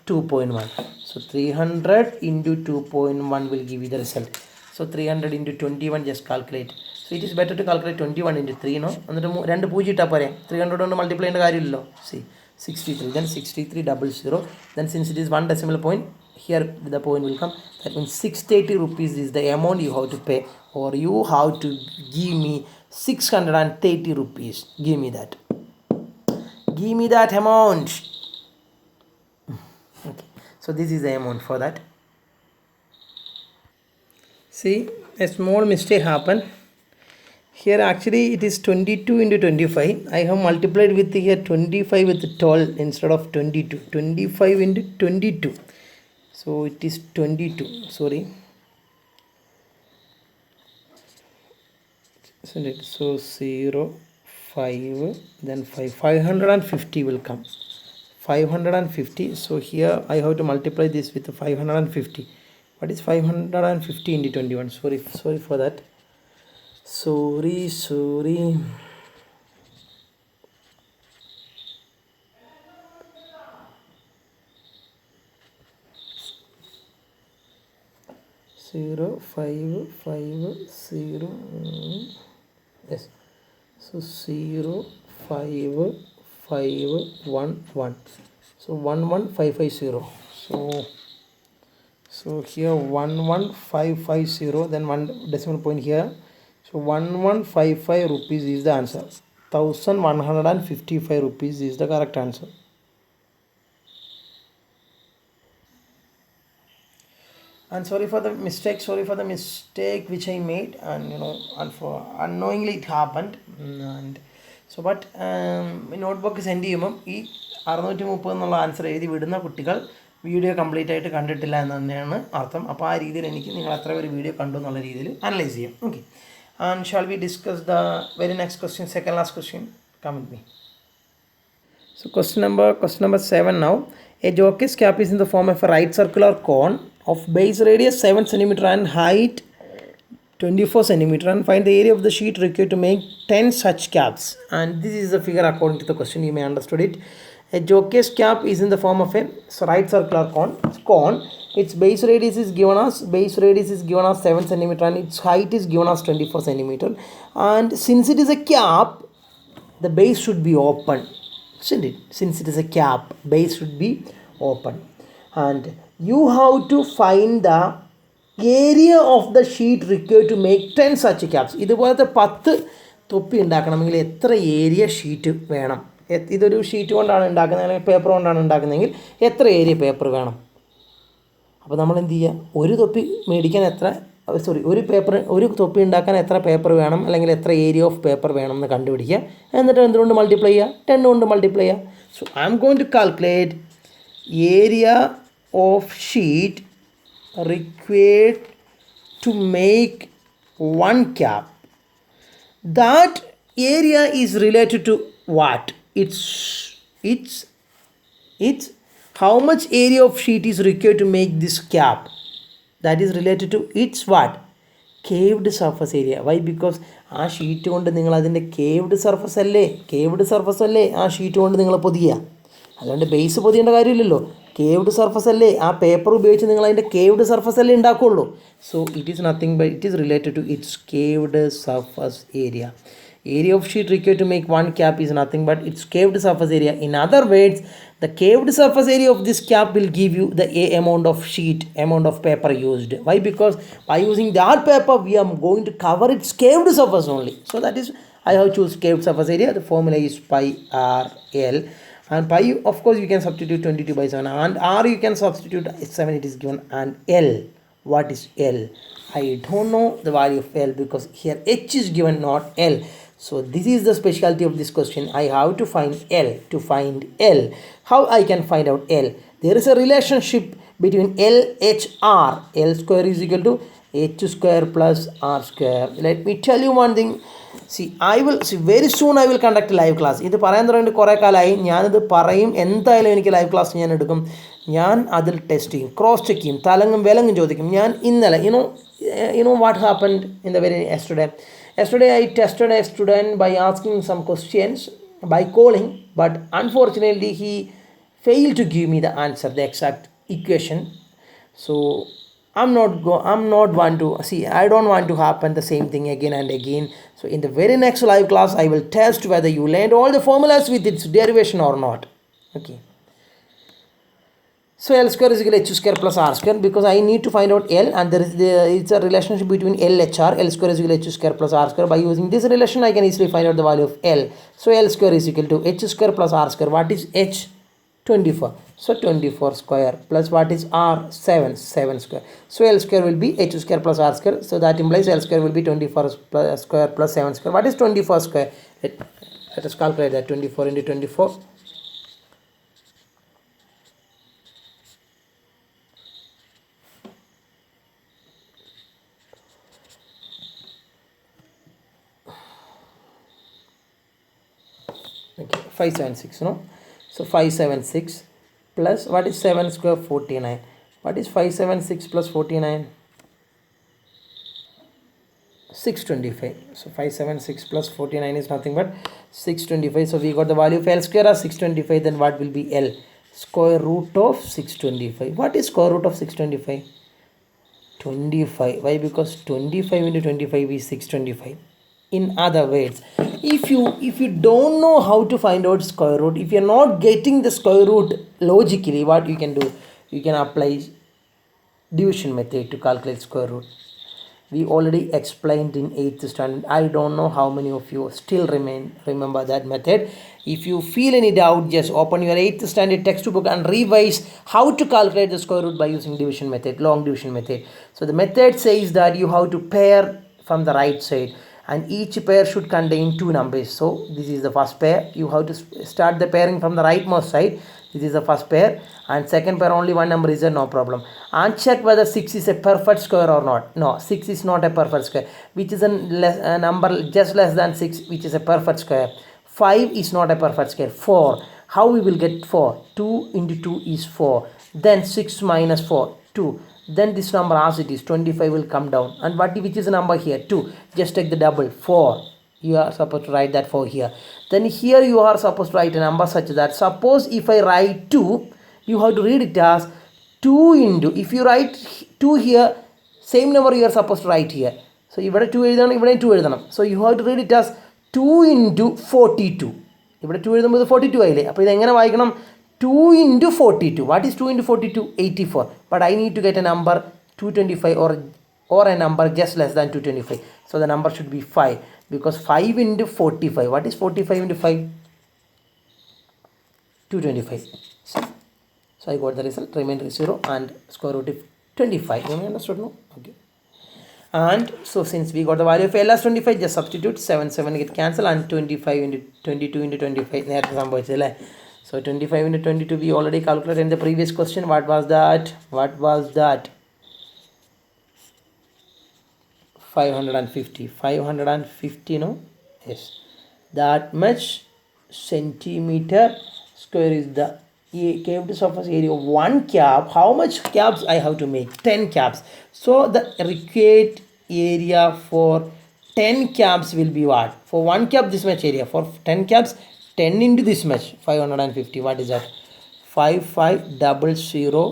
2.1. So 300 into 2.1 will give you the result. So 300 into 21, just calculate. So it is better to calculate 21 into 3, no? എന്നിട്ട് 2 പൂജ്യം ഇട്ടാൽ പോരെ. 300 കൊണ്ട് multiply ചെയ്യേണ്ട കാര്യമില്ലല്ലോ. See, 63, then 6300. Then since it is 1 decimal point, here the point will come. That means 680 rupees is the amount you have to pay, or you have to give me 630 rupees. Give me that amount. Okay, so this is the amount for that. See, a small mistake happened here. Actually it is 22 into 25. I have multiplied with here 25 with 12 instead of 22. 25 into 22, so it is 22, sorry. Isn't it? So 0 5 then 5, 550 will come. 550. So here I have to multiply this with 550. What is 550 into 21? Sorry for that. Sorry. 0 5 5 0. Yes. So 0 5 5 1 1. So 11550. So here 11550, then 1 decimal point here. So 1155 rupees is the answer. 1155 rupees is the correct answer. And sorry for the mistake which I made, and and for unknowingly it happened. And so but notebook send ചെയ്യുമ്പം ഈ 630 എന്നുള്ള answer എഴുതി വിടുന്ന കുട്ടികൾ video complete ആയിട്ട് കണ്ടിട്ടില്ല എന്ന് തന്നെയാണ് അർത്ഥം. അപ്പോൾ ആ രീതിയിൽ എനിക്ക് നിങ്ങൾ എത്ര പേര് വീഡിയോ കണ്ടു എന്നുള്ള രീതിയിൽ അനലൈസ് ചെയ്യാം. Okay, and shall we discuss the very next question, second last question? Come with me. So question number 7 now. A jockey's cap is in the form of a right circular cone of base radius 7 cm and height 24 cm, and find the area of the sheet required to make 10 such caps. And this is the figure according to the question. You may understood it. A jockey's cap is in the form of a right circular cone. Its base radius is given as 7 cm and its height is given as 24 cm. And since it is a cap, the base should be open, isn't it? Since it is a cap, base should be open, and you have to find the area of the sheet required to make 10 such caps. ഇതുപോലത്തെ 10 തൊപ്പി ഉണ്ടാക്കണമെങ്കിൽ എത്ര area sheet വേണം? ഇതൊരു sheet കൊണ്ടാണ് ഉണ്ടാക്കുന്നത്, അല്ലെങ്കിൽ paper കൊണ്ടാണ് ഉണ്ടാക്കുന്നതെങ്കിൽ എത്ര ഏരിയ പേപ്പർ വേണം? അപ്പോൾ നമ്മൾ എന്ത് ചെയ്യുക? ഒരു തൊപ്പി മേടിക്കാൻ ഒരു തൊപ്പി ഉണ്ടാക്കാൻ എത്ര പേപ്പർ വേണം, അല്ലെങ്കിൽ എത്ര ഏരിയ ഓഫ് പേപ്പർ വേണം എന്ന് കണ്ടുപിടിക്കുക. എന്നിട്ട് എന്തുകൊണ്ട് മൾട്ടിപ്ലൈ ചെയ്യുക? 10 കൊണ്ട് മൾട്ടിപ്ലൈ ചെയ്യുക. So I am going to calculate area of sheet required to make one cap, that area is related to what? It's how much area of sheet is required to make this cap. That is related to its what? Caved surface area. Why? Because ആ sheet കൊണ്ട് നിങ്ങൾ അതിൻ്റെ curved surface അല്ലേ ആ sheet കൊണ്ട് നിങ്ങൾ പൊതിയുക. അതുകൊണ്ട് base പൊതിയേണ്ട കാര്യമില്ലല്ലോ. കേവ്ഡ് സർഫസ് അല്ലേ ആ പേപ്പർ ഉപയോഗിച്ച് നിങ്ങൾ അതിൻ്റെ കേവ്ഡ് സർഫസ് അല്ലേ ഉണ്ടാക്കുകയുള്ളൂ. So it is nothing but it is related to its curved surface area. Area of sheet required to make one cap is nothing but its caved surface area. In other words, the caved surface area of this cap will give you the amount of paper used. Why? Because by using that paper we are going to cover its caved surface only. So that is I have choose caved surface area. The formula is pi r l, and pi of course you can substitute 22 by 7, and r you can substitute 7, it is given, and l, what is l? I don't know the value of l because here h is given, not l. So this is the specialty of this question. I have to find L. To find L, how I can find out L? There is a relationship between L, H, R. L square is equal to H square plus R square. Let me tell you one thing. Very soon I will conduct a live class. ഇത് പറയാൻ തുടങ്ങിയിട്ട് കുറേ കാലമായി. ഞാനിത് പറയും, എന്തായാലും എനിക്ക് live class ഞാൻ എടുക്കും. ഞാൻ അതിൽ ടെസ്റ്റ് ചെയ്യും, ക്രോസ് ചെക്ക് ചെയ്യും, തലങ്ങും വിലങ്ങും ചോദിക്കും. ഞാൻ ഇന്നലെ you know what happened in the very yesterday I tested a student by asking some questions by calling, but unfortunately he failed to give me the answer, the exact equation. So I'm not want to see, I don't want to happen the same thing again and again. So in the very next live class I will test whether you learned all the formulas with its derivation or not. Okay. So L square is equal to H square plus R square, because I need to find out L, and it's a relationship between L, H, R. L square is equal to H square plus R square. By using this relation I can easily find out the value of L. So L square is equal to H square plus R square. What is H? 24. So 24 square plus what is R? 7 square. So L square will be H square plus R square. So that implies L square will be 24 square plus 7 square. What is 24 square? Let us calculate that. 24 into 24. Okay, 576, no? So 576 plus what is 7 square? 49. What is 576 plus 49? 625. So 576 plus 49 is nothing but 625. So we got the value of L square as 625. Then what will be L? Square root of 625. What is square root of 625? 25. Why? Because 25 into 25 is 625. In other words, if you don't know how to find out square root, if you're not getting the square root logically, what you can do, you can apply division method to calculate square root. We already explained in 8th standard. I don't know how many of you still remember that method. If you feel any doubt, just open your 8th standard textbook and revise how to calculate the square root by using division method, long division method. So the method says that you have to pair from the right side, and each pair should contain 2 numbers. So this is the first pair. You have to start the pairing from the rightmost side. This is the first pair, and second pair only one number is there, no problem. And check whether 6 is a perfect square or not. No, 6 is not a perfect square. Which is a number just less than 6, which is a perfect square. 5 is not a perfect square. 4. How we will get 4? 2 into 2 is 4. Then 6 minus 4, 2. Then this number as it is 25 will come down, and which is the number here? 2. Just take the double, 4. You are supposed to write that 4 here. Then here you are supposed to write a number such that, suppose if I write 2, you have to read it as 2 into, if you write 2 here, same number you are supposed to write here. So ഇവിടെ 2 എഴുതണം, ഇവിടെ 2 എഴുതണം. So you have to read it as 2 into 42. ഇവിടെ 2 എഴുതുമ്പോൾ ഇത് 42 ആയില്ലേ. അപ്പോൾ ഇതെങ്ങനെ വായിക്കണം? 2 into 42. What is 2 into 42? 84. But I need to get a number 225 or a number just less than 225. So the number should be 5, because 5 into 45. What is 45 into 5? 225. So I got the result. Remainder is 0 and square root is 25. You understood, no? Okay. And so since we got the value of L as 25, just substitute 7 get cancelled, and 25 into 22 into 25. നേരത്തെ സംഭവിച്ചല്ലേ. So 25 into 22 we already calculated in the previous question. What was that? 550, no? Yes, that much centimeter square is the caved surface area of one cap. How much caps I have to make? 10 caps. So the required area for 10 caps will be what? For one cap this much area, for 10 caps 10 into this much, 550. What is that? 5500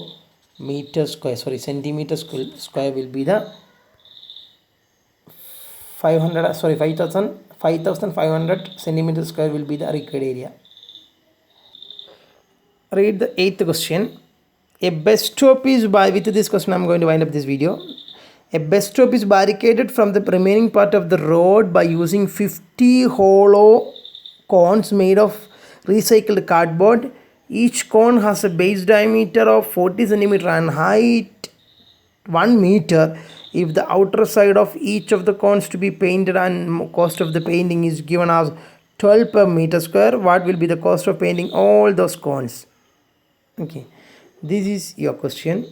meter square, sorry, centimeter square will be the 500, sorry, 5500 centimeter square will be the required area. Read the 8th question. A bus stop is with this question I'm going to wind up this video. A bus stop is barricaded from the remaining part of the road by using 50 hollow cones made of recycled cardboard. Each cone has a base diameter of 40 centimeter and height 1 meter. If the outer side of each of the cones to be painted and cost of the painting is given as 12 per meter square, what will be the cost of painting all those cones? Okay, this is your question.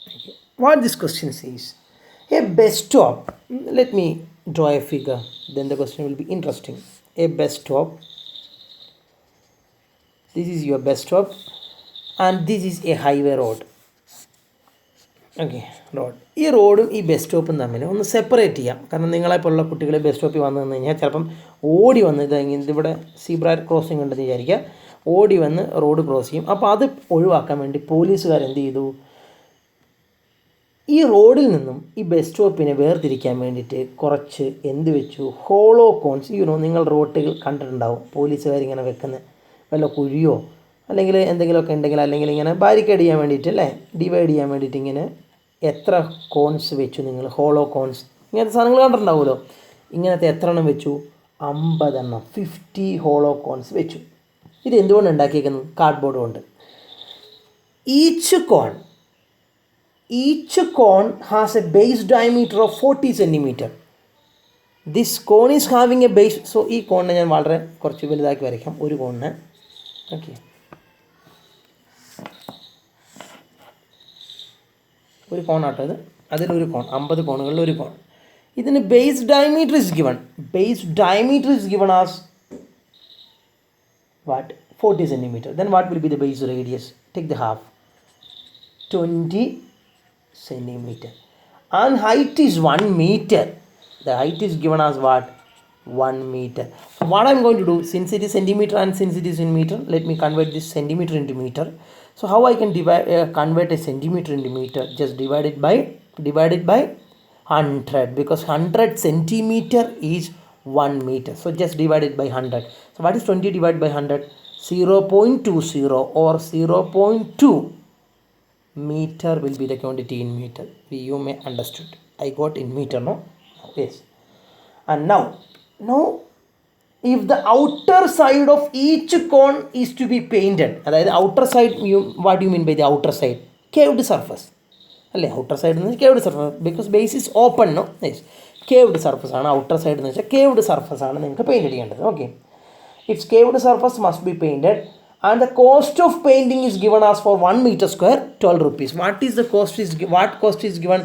Okay. What this question says, a bus stop, let me draw a figure, then the question will be interesting. A bus stop, this is your bus stop and this is a highway road. Okay, road. ഈ റോഡും ഈ bus സ്റ്റോപ്പും തമ്മിൽ ഒന്ന് separate ചെയ്യാം. കാരണം നിങ്ങളെപ്പോലുള്ള കുട്ടികൾ bus സ്റ്റോപ്പിൽ വന്നു കഴിഞ്ഞാൽ ചിലപ്പം ഓടി വന്ന് ഇതിവിടെ സീബ്ര ക്രോസിംഗ് ഉണ്ടെന്ന് വിചാരിക്കുക, ഓടി വന്ന് റോഡ് ക്രോസ് ചെയ്യും. അപ്പോൾ അത് ഒഴിവാക്കാൻ വേണ്ടി പോലീസുകാർ എന്ത് ചെയ്തു, ഈ റോഡിൽ നിന്നും ഈ ബസ് സ്റ്റോപ്പിനെ വേർതിരിക്കാൻ വേണ്ടിയിട്ട് കുറച്ച് എന്ത് വെച്ചു, ഹോളോ കോൺസ്. നിങ്ങൾ റോട്ടുകൾ കണ്ടിട്ടുണ്ടാവും പോലീസുകാരിങ്ങനെ വെക്കുന്ന വല്ല കുഴിയോ അല്ലെങ്കിൽ എന്തെങ്കിലുമൊക്കെ ഉണ്ടെങ്കിൽ, അല്ലെങ്കിൽ ഇങ്ങനെ ബാരിക്കേഡ് ചെയ്യാൻ വേണ്ടിയിട്ട് അല്ലേ, ഡിവൈഡ് ചെയ്യാൻ വേണ്ടിയിട്ട് ഇങ്ങനെ എത്ര കോൺസ് വെച്ചു നിങ്ങൾ, ഹോളോ കോൺസ് ഇങ്ങനത്തെ സാധനങ്ങൾ കണ്ടിട്ടുണ്ടാവുമല്ലോ. ഇങ്ങനത്തെ എത്ര എണ്ണം വെച്ചു? 50 എണ്ണം, 50 ഹോളോ കോൺസ് വെച്ചു. ഇത് എന്തുകൊണ്ട് ഉണ്ടാക്കിയിരിക്കുന്നത്? കാർഡ്ബോർഡ് കൊണ്ട്. Each cone has a base diameter of 40 centimetre. This cone is having a base. So ഈ കോണിനെ ഞാൻ വളരെ കുറച്ച് വലുതാക്കി വരയ്ക്കാം, ഒരു കോണിന്. ഓക്കെ, ഒരു കോണാട്ടോ ഇത്, അതിലൊരു കോൺ, 50 കോണുകളിൽ ഒരു കോൺ. ഇതിന് base diameter is given. Base diameter is given as what? 40 centimeter. Then what will be the base radius? Take the half, 20 centimeter. And height is 1 meter. The height is given as what? 1 meter. So what I'm going to do, since it is centimeter and since it is in meter, let me convert this centimeter into meter. So how I can convert a centimeter into meter? Just divide it by 100, because 100 centimeter is 1 meter. So just divide it by 100. So what is 20 divided by 100? 0.20 or 0.2 meter will be the quantity in meter. You may understood. I got in meter, no? Yes. And now if the outer side of each cone is to be painted, that is outer side, what do you mean by the outer side? Caved surface. Outer side is caved surface because base is open, no? Yes. Caved surface ആണ് outer side എന്ന് വെച്ചാൽ caved surface ആണ് നിങ്ങൾക്ക് paint ചെയ്യേണ്ടത്. Okay, its caved surface must be painted and the cost of painting is given as for 1 meter square 12 rupees. What cost is given?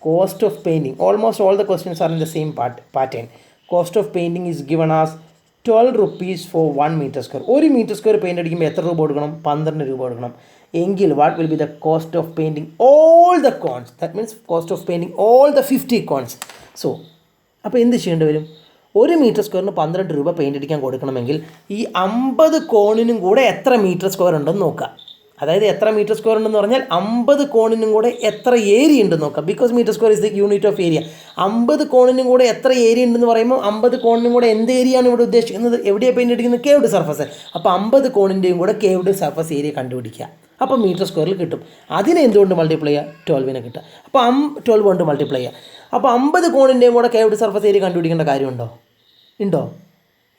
Cost of painting. Almost all the questions are in the same pattern. Cost of painting is given as 12 rupees for 1 meter square. 1 meter square paint അടിക്കുമ്പോൾ എത്ര രൂപ കൊടുക്കണം? 12 രൂപ കൊടുക്കണം. എങ്കിൽ what will be the cost of painting all the cones? That means cost of painting all the 50 cones. So അപ്പോൾ എന്ത് ചെയ്യേണ്ടി വരും? 1 മീറ്റർ സ്ക്വയറിന് 12 രൂപ പെയിൻ്റ് അടിക്കാൻ കൊടുക്കണമെങ്കിൽ ഈ 50 കോണിനും കൂടെ എത്ര മീറ്റർ സ്ക്വയർ ഉണ്ടെന്ന് നോക്കുക. അതായത് എത്ര മീറ്റർ സ്ക്വയർ ഉണ്ടെന്ന് പറഞ്ഞാൽ 50 കോണിനും കൂടെ എത്ര ഏരിയ ഉണ്ടെന്ന് നോക്കാം. Because metre square is the unit of area. 50 കോണിനും കൂടെ എത്ര ഏരിയ ഉണ്ടെന്ന് പറയുമ്പോൾ 50 കോണിനും കൂടെ എന്ത് ഏരിയയാണ് ഇവിടെ ഉദ്ദേശിക്കുന്നത്? എവിടെയാണ് പെയിൻ്റ് അടിക്കുന്നത്? Caved surface. അപ്പോൾ 50 കോണിൻ്റെയും കൂടെ കേവ്ഡ് സർഫസ് ഏരിയ കണ്ടുപിടിക്കുക. അപ്പോൾ മീറ്റർ സ്ക്വയറിൽ കിട്ടും. അതിനെ എന്തുകൊണ്ട് മൾട്ടിപ്ലൈ ചെയ്യുക? 12നെ കിട്ടുക. അപ്പോൾ 12 കൊണ്ട് മൾട്ടിപ്ലൈ ചെയ്യുക. അപ്പോൾ 50 കോണിൻ്റെയും കൂടെ കേവ്ഡ് സർഫസ് ഏരിയ കണ്ടുപിടിക്കേണ്ട കാര്യമുണ്ടോ?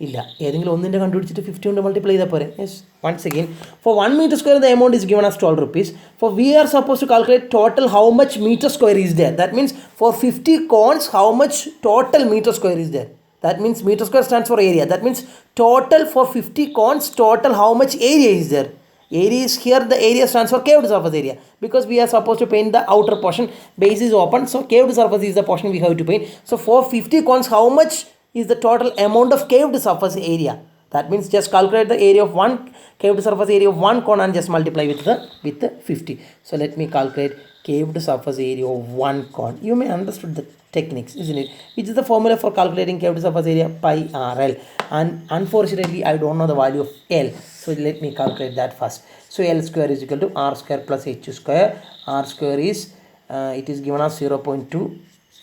ഇല്ല. ഏതെങ്കിലും ഒന്നിൻ്റെ കണ്ടുപിടിച്ചിട്ട് 50 കൊണ്ട് മൾട്ടിപ്ലൈ ചെയ്താൽ പോരെ. Yes. Once again, for 1 meter square the amount is given as 12 rupees. For we are supposed to calculate total how much meter square is there. That means for 50 cones how much total meter square is there. That means meter square stands for area. That means total for 50 cones, total how much area is there? Area is here, the area stands for curved surface area because we are supposed to paint the outer portion. Base is open, so curved surface is the portion we have to paint. So for 50 cones, how much is the total amount of curved surface area? That means just calculate the area of one curved surface area of one cone and just multiply with the 50. So let me calculate curved surface area of one cone. You may understood the techniques, isn't it? Which is the formula for calculating curved surface area? Pi RL. And unfortunately, I don't know the value of L. So let me calculate that first. So L square is equal to R square plus H square. R square is, it is given as 0.2,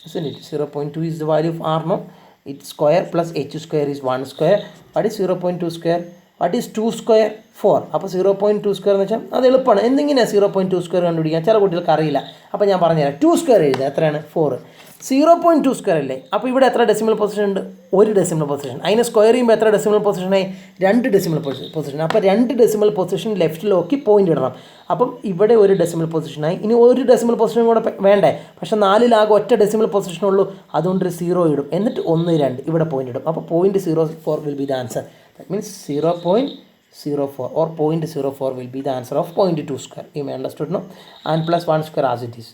isn't it? 0.2 is the value of R, no? It's square plus H square is 1 square. What is 0.2 square? What is 2 square? 4. അപ്പോൾ 0.2 square എന്ന് വെച്ചാൽ അത് എളുപ്പമാണ്. എന്തെങ്കിലും 0.2 square കണ്ടുപിടിക്കാൻ ചില കുട്ടികൾക്ക് അറിയില്ല. അപ്പോൾ ഞാൻ പറഞ്ഞുതരാം. 2 സ്ക്വയർ എഴുതുക. എത്രയാണ്? 4. 0.2 സ്ക്വയർ അല്ലേ? അപ്പോൾ ഇവിടെ എത്ര ഡെസിമൽ പൊസിഷൻ ഉണ്ട്? ഒരു ഡെസിമൽ പൊസിഷൻ. അതിനെ സ്ക്വയർ ചെയ്യുമ്പോൾ എത്ര ഡെസിമൽ പൊസിഷനായി? 2 decimal position. അപ്പോൾ 2 ഡെസിമൽ പൊസിഷൻ ലെഫ്റ്റിലോക്കി പോയിന്റ് ഇടണം. അപ്പം ഇവിടെ ഒരു ഡെസിമൽ പൊസിഷനായി. ഇനി ഒരു ഡെസിമൽ പൊസിഷൻ കൂടെ വേണ്ടേ? പക്ഷേ 4 ഒറ്റ ഡെസിമൽ പൊസിഷനുള്ളൂ. അതുകൊണ്ട് 0 ഇടും. എന്നിട്ട് 1, 2 ഇവിടെ പോയിന്റ് ഇടും. അപ്പോൾ 0.04 will be the answer. That means 0.04 or 0.04 will be the answer of 0.2 square. You may understood, no? And plus 1 square as it is.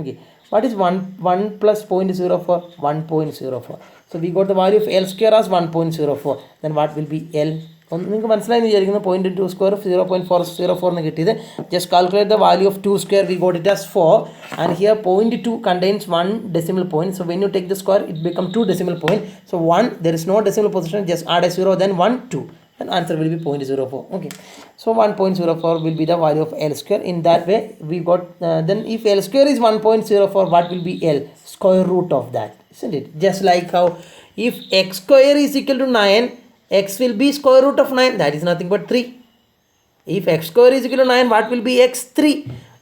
Okay. What is 1 plus 0.04? 1.04. So we got the value of L square as 1.04. Then what will be L? നിങ്ങൾക്ക് മനസ്സിലായെന്ന് വിചാരിക്കുന്നു. 0.2 square 0.404 എന്ന് കിട്ടിയത്. Just calculate the value of 2 square. We got it as 4. And here 0.2 contains 1 decimal point. So when you take the square, it becomes 2 decimal point. So 1, there is no decimal position. Just add a 0, then 1, 2. And answer will be 0.04. Okay. So 1.04 will be the value of L square. In that way, we got, then if L square is 1.04, what will be L? Square root of that. Isn't it? Just like how if x square is equal to 9, x will be square root of 9. That is nothing but 3. If x square is equal to 9, what will be x? 3.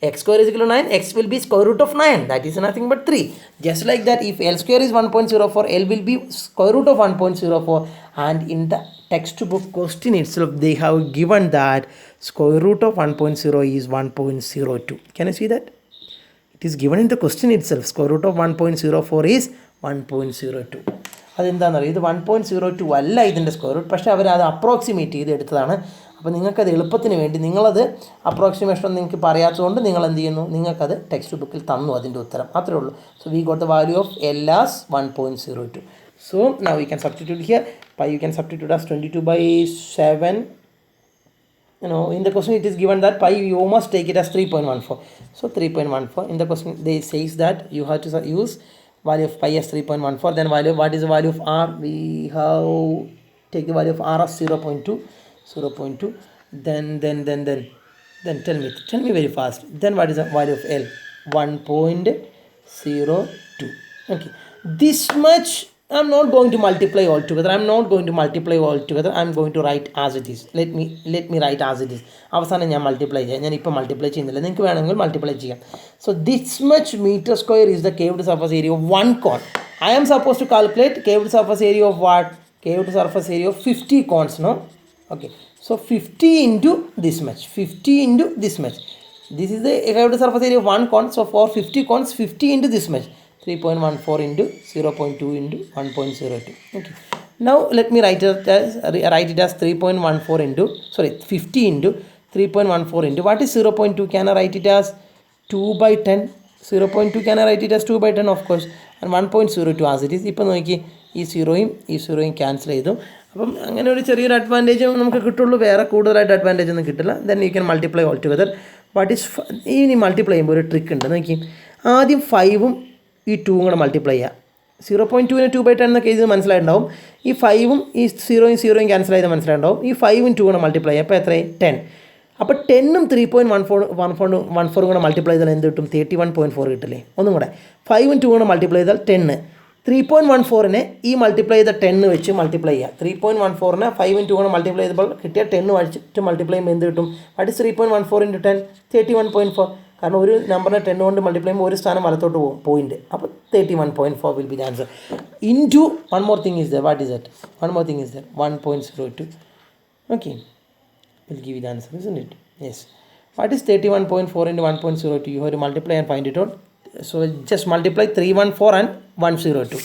X square is equal to 9, x will be square root of 9. That is nothing but 3. Just like that, if L square is 1.04, L will be square root of 1.04. And in the textbook question itself, they have given that square root of 1.0 is 1.02. Can you see that? It is given in the question itself. Square root of 1.04 is 1.02. അതെന്താണെന്നറിയാം, ഇത് 1.02 അല്ല ഇതിൻ്റെ square root. പക്ഷേ അവർ അത് approximate ചെയ്ത് എടുത്തതാണ്. അപ്പോൾ നിങ്ങൾക്കത് എളുപ്പത്തിന് വേണ്ടി നിങ്ങളത് അപ്രോക്സിമേഷൻ നിങ്ങൾക്ക് പറയാത്തതുകൊണ്ട് നിങ്ങൾ എന്ത് ചെയ്യുന്നു, നിങ്ങൾക്കത് ടെക്സ്റ്റ് ബുക്കിൽ തന്നു അതിൻ്റെ ഉത്തരം. അത്രേ ഉള്ളൂ. So we got the value of L as 1.02. So now we can substitute here. Pi you can substitute as 22/7. You know, in the question it is given that pi you must take it as 3.14. So 3.14. In the question they says that you have to use value of pi as 3.14. Then value, what is the value of r? We have take the value of r as 0.2. 0.2. Then tell me very fast. Then what is the value of L? 1.02. Okay. This much I'm not going to multiply all together. I'm going to write as it is. Let me write as it is. അവസാനം ഞാൻ multiply ചെയ്യാം. ഞാൻ ഇപ്പോൾ multiply ചെയ്യുന്നില്ല, നിങ്ങൾക്ക് വേണമെങ്കിൽ multiply ചെയ്യാം. So this much meter square is the curved surface area of one cone. I am supposed to calculate curved surface area of what? Curved surface area of 50 cones, no? Okay. So 50 into this much. 50 into this much. This is the curved surface area of one cone. So for 50 cones, 50 into this much. 3.14 into 0.2 into 1.02. Okay. Now let me write it as 3.14 into 50 into 3.14 into what is 0.2? Can I write it as 2/10? 0.2 can I write it as 2/10? Of course. And 1.02 as it is. ഇപ്പോൾ നോക്കി ഈ സീറോയും cancel ചെയ്തു. അപ്പം അങ്ങനെ ഒരു ചെറിയൊരു advantage നമുക്ക് കിട്ടുള്ളൂ, വേറെ കൂടുതലായിട്ട് അഡ്വാൻറ്റേജ് ഒന്നും കിട്ടില്ല. Then you can multiply all together. What is ഇനി മൾട്ടിപ്ലൈ ചെയ്യുമ്പോൾ ഒരു ട്രിക്ക് ഉണ്ട്. നോക്കി, ആദ്യം 5ഉം ഈ 2ഉം കൂടെ മൾട്ടിപ്ലൈ ചെയ്യുക. 0.2ന് 2/10 എന്നൊക്കെ ഇത് മനസ്സിലായിട്ടുണ്ടാവും. ഈ 5ഉം ഈ സീറോയും ക്യാൻസൽ ചെയ്ത് മനസ്സിലായിട്ടുണ്ടാവും. ഈ 5ഉം 2 കൂടെ മൾട്ടിപ്ലൈ ചെയ്യുക. അപ്പോൾ എത്രയായി? 10. അപ്പോൾ 10ഉം 3.14 കൂടെ മൾട്ടിപ്ലൈ ചെയ്താൽ എന്ത് കിട്ടും? 31.4 കിട്ടില്ലേ? ഒന്നും കൂടെ 5ഉം 2 കൂടെ മൾട്ടിപ്ലൈ ചെയ്താൽ 10. 3.14നെ ഈ മൾട്ടിപ്ലൈ ചെയ്ത 10 വെച്ച് മൾട്ടിപ്ലൈ ചെയ്യുക. 3.14നെ 5ഉം 2 കൂടെ മൾട്ടിപ്ലൈ ചെയ്തപ്പോൾ കിട്ടിയ 10 വെച്ചിട്ട് മൾട്ടിപ്ലൈ ചെയ്യുമ്പോൾ എന്ത് കിട്ടും? What is 3.14 into 10? 31.4. കാരണം ഒരു നമ്പറിനെ 10 കൊണ്ട് മൾട്ടിപ്ലൈ ചെയ്യുമ്പോൾ ഒരു സ്ഥാനം വലത്തോട്ട് പോകും, പോയിന്റ്. അപ്പോൾ 31.4 will be the answer. Into one more thing is there. What is that? One more thing is there. 1.02. Okay, will give the answer, isn't it? Yes. What is 31.4 into 1.02? You have to multiply and find it out. So just multiply 314 and 102.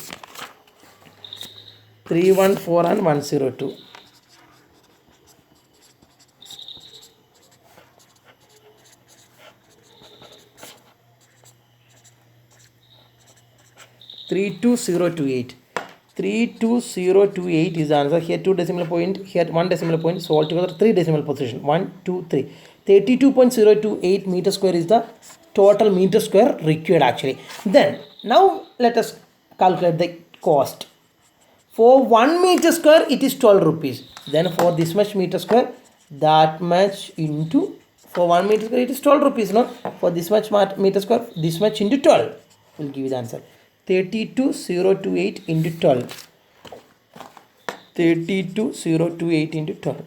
314 and 102. 32028. 32028 is the answer. Here 2 decimal point, here 1 decimal point, so altogether 3 decimal position. 1, 2, 3. 32.028 meter square is the total meter square required actually. Then now let us calculate the cost. For 1 meter square it is 12 rupees. Then for this much meter square, that much into, for 1 meter square it is 12 rupees, no? For this much meter square, this much into 12 will give you the answer. 32028 into 12. 32028 into 12.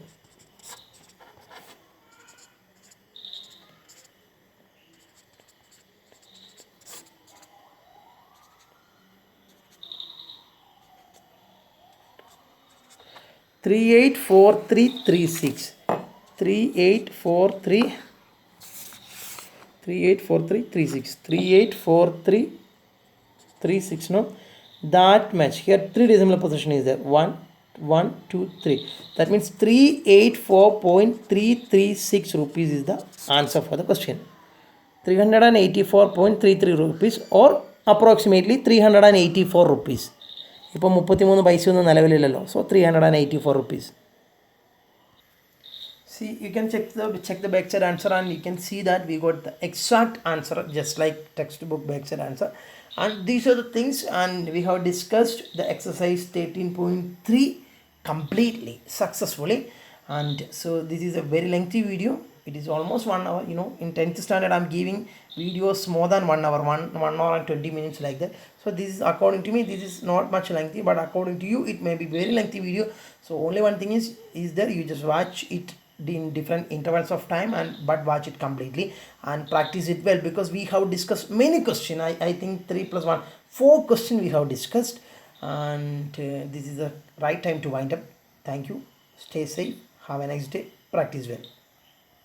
Three 384336. 384336. 384336, no? That much. Here 3 decimal position is there. 1, 1, 2, 3. That means 384.336 rupees is the answer for the question. 384.33 rupees or approximately 384 rupees. ഇപ്പോൾ 33 പൈസയൊന്നും നിലവിലില്ലല്ലോ. So 384 rupees. See, you can check the backside answer and you can see that we got the exact answer just like textbook backside answer. And these are the things, and we have discussed the exercise 13.3 completely successfully. And so this is a very lengthy video. It is almost 1 hour. You know, in 10th standard I'm giving videos more than 1 hour, 1 hour and 20 minutes like that. So this is, according to me, this is not much lengthy, but according to you it may be very lengthy video. So only one thing is there, you just watch it in different intervals of time, and but watch it completely and practice it well, because we have discussed many questions. I think 3 plus 1, 4 questions we have discussed, and this is the right time to wind up. Thank you. Stay safe. Have a nice day. Practice well.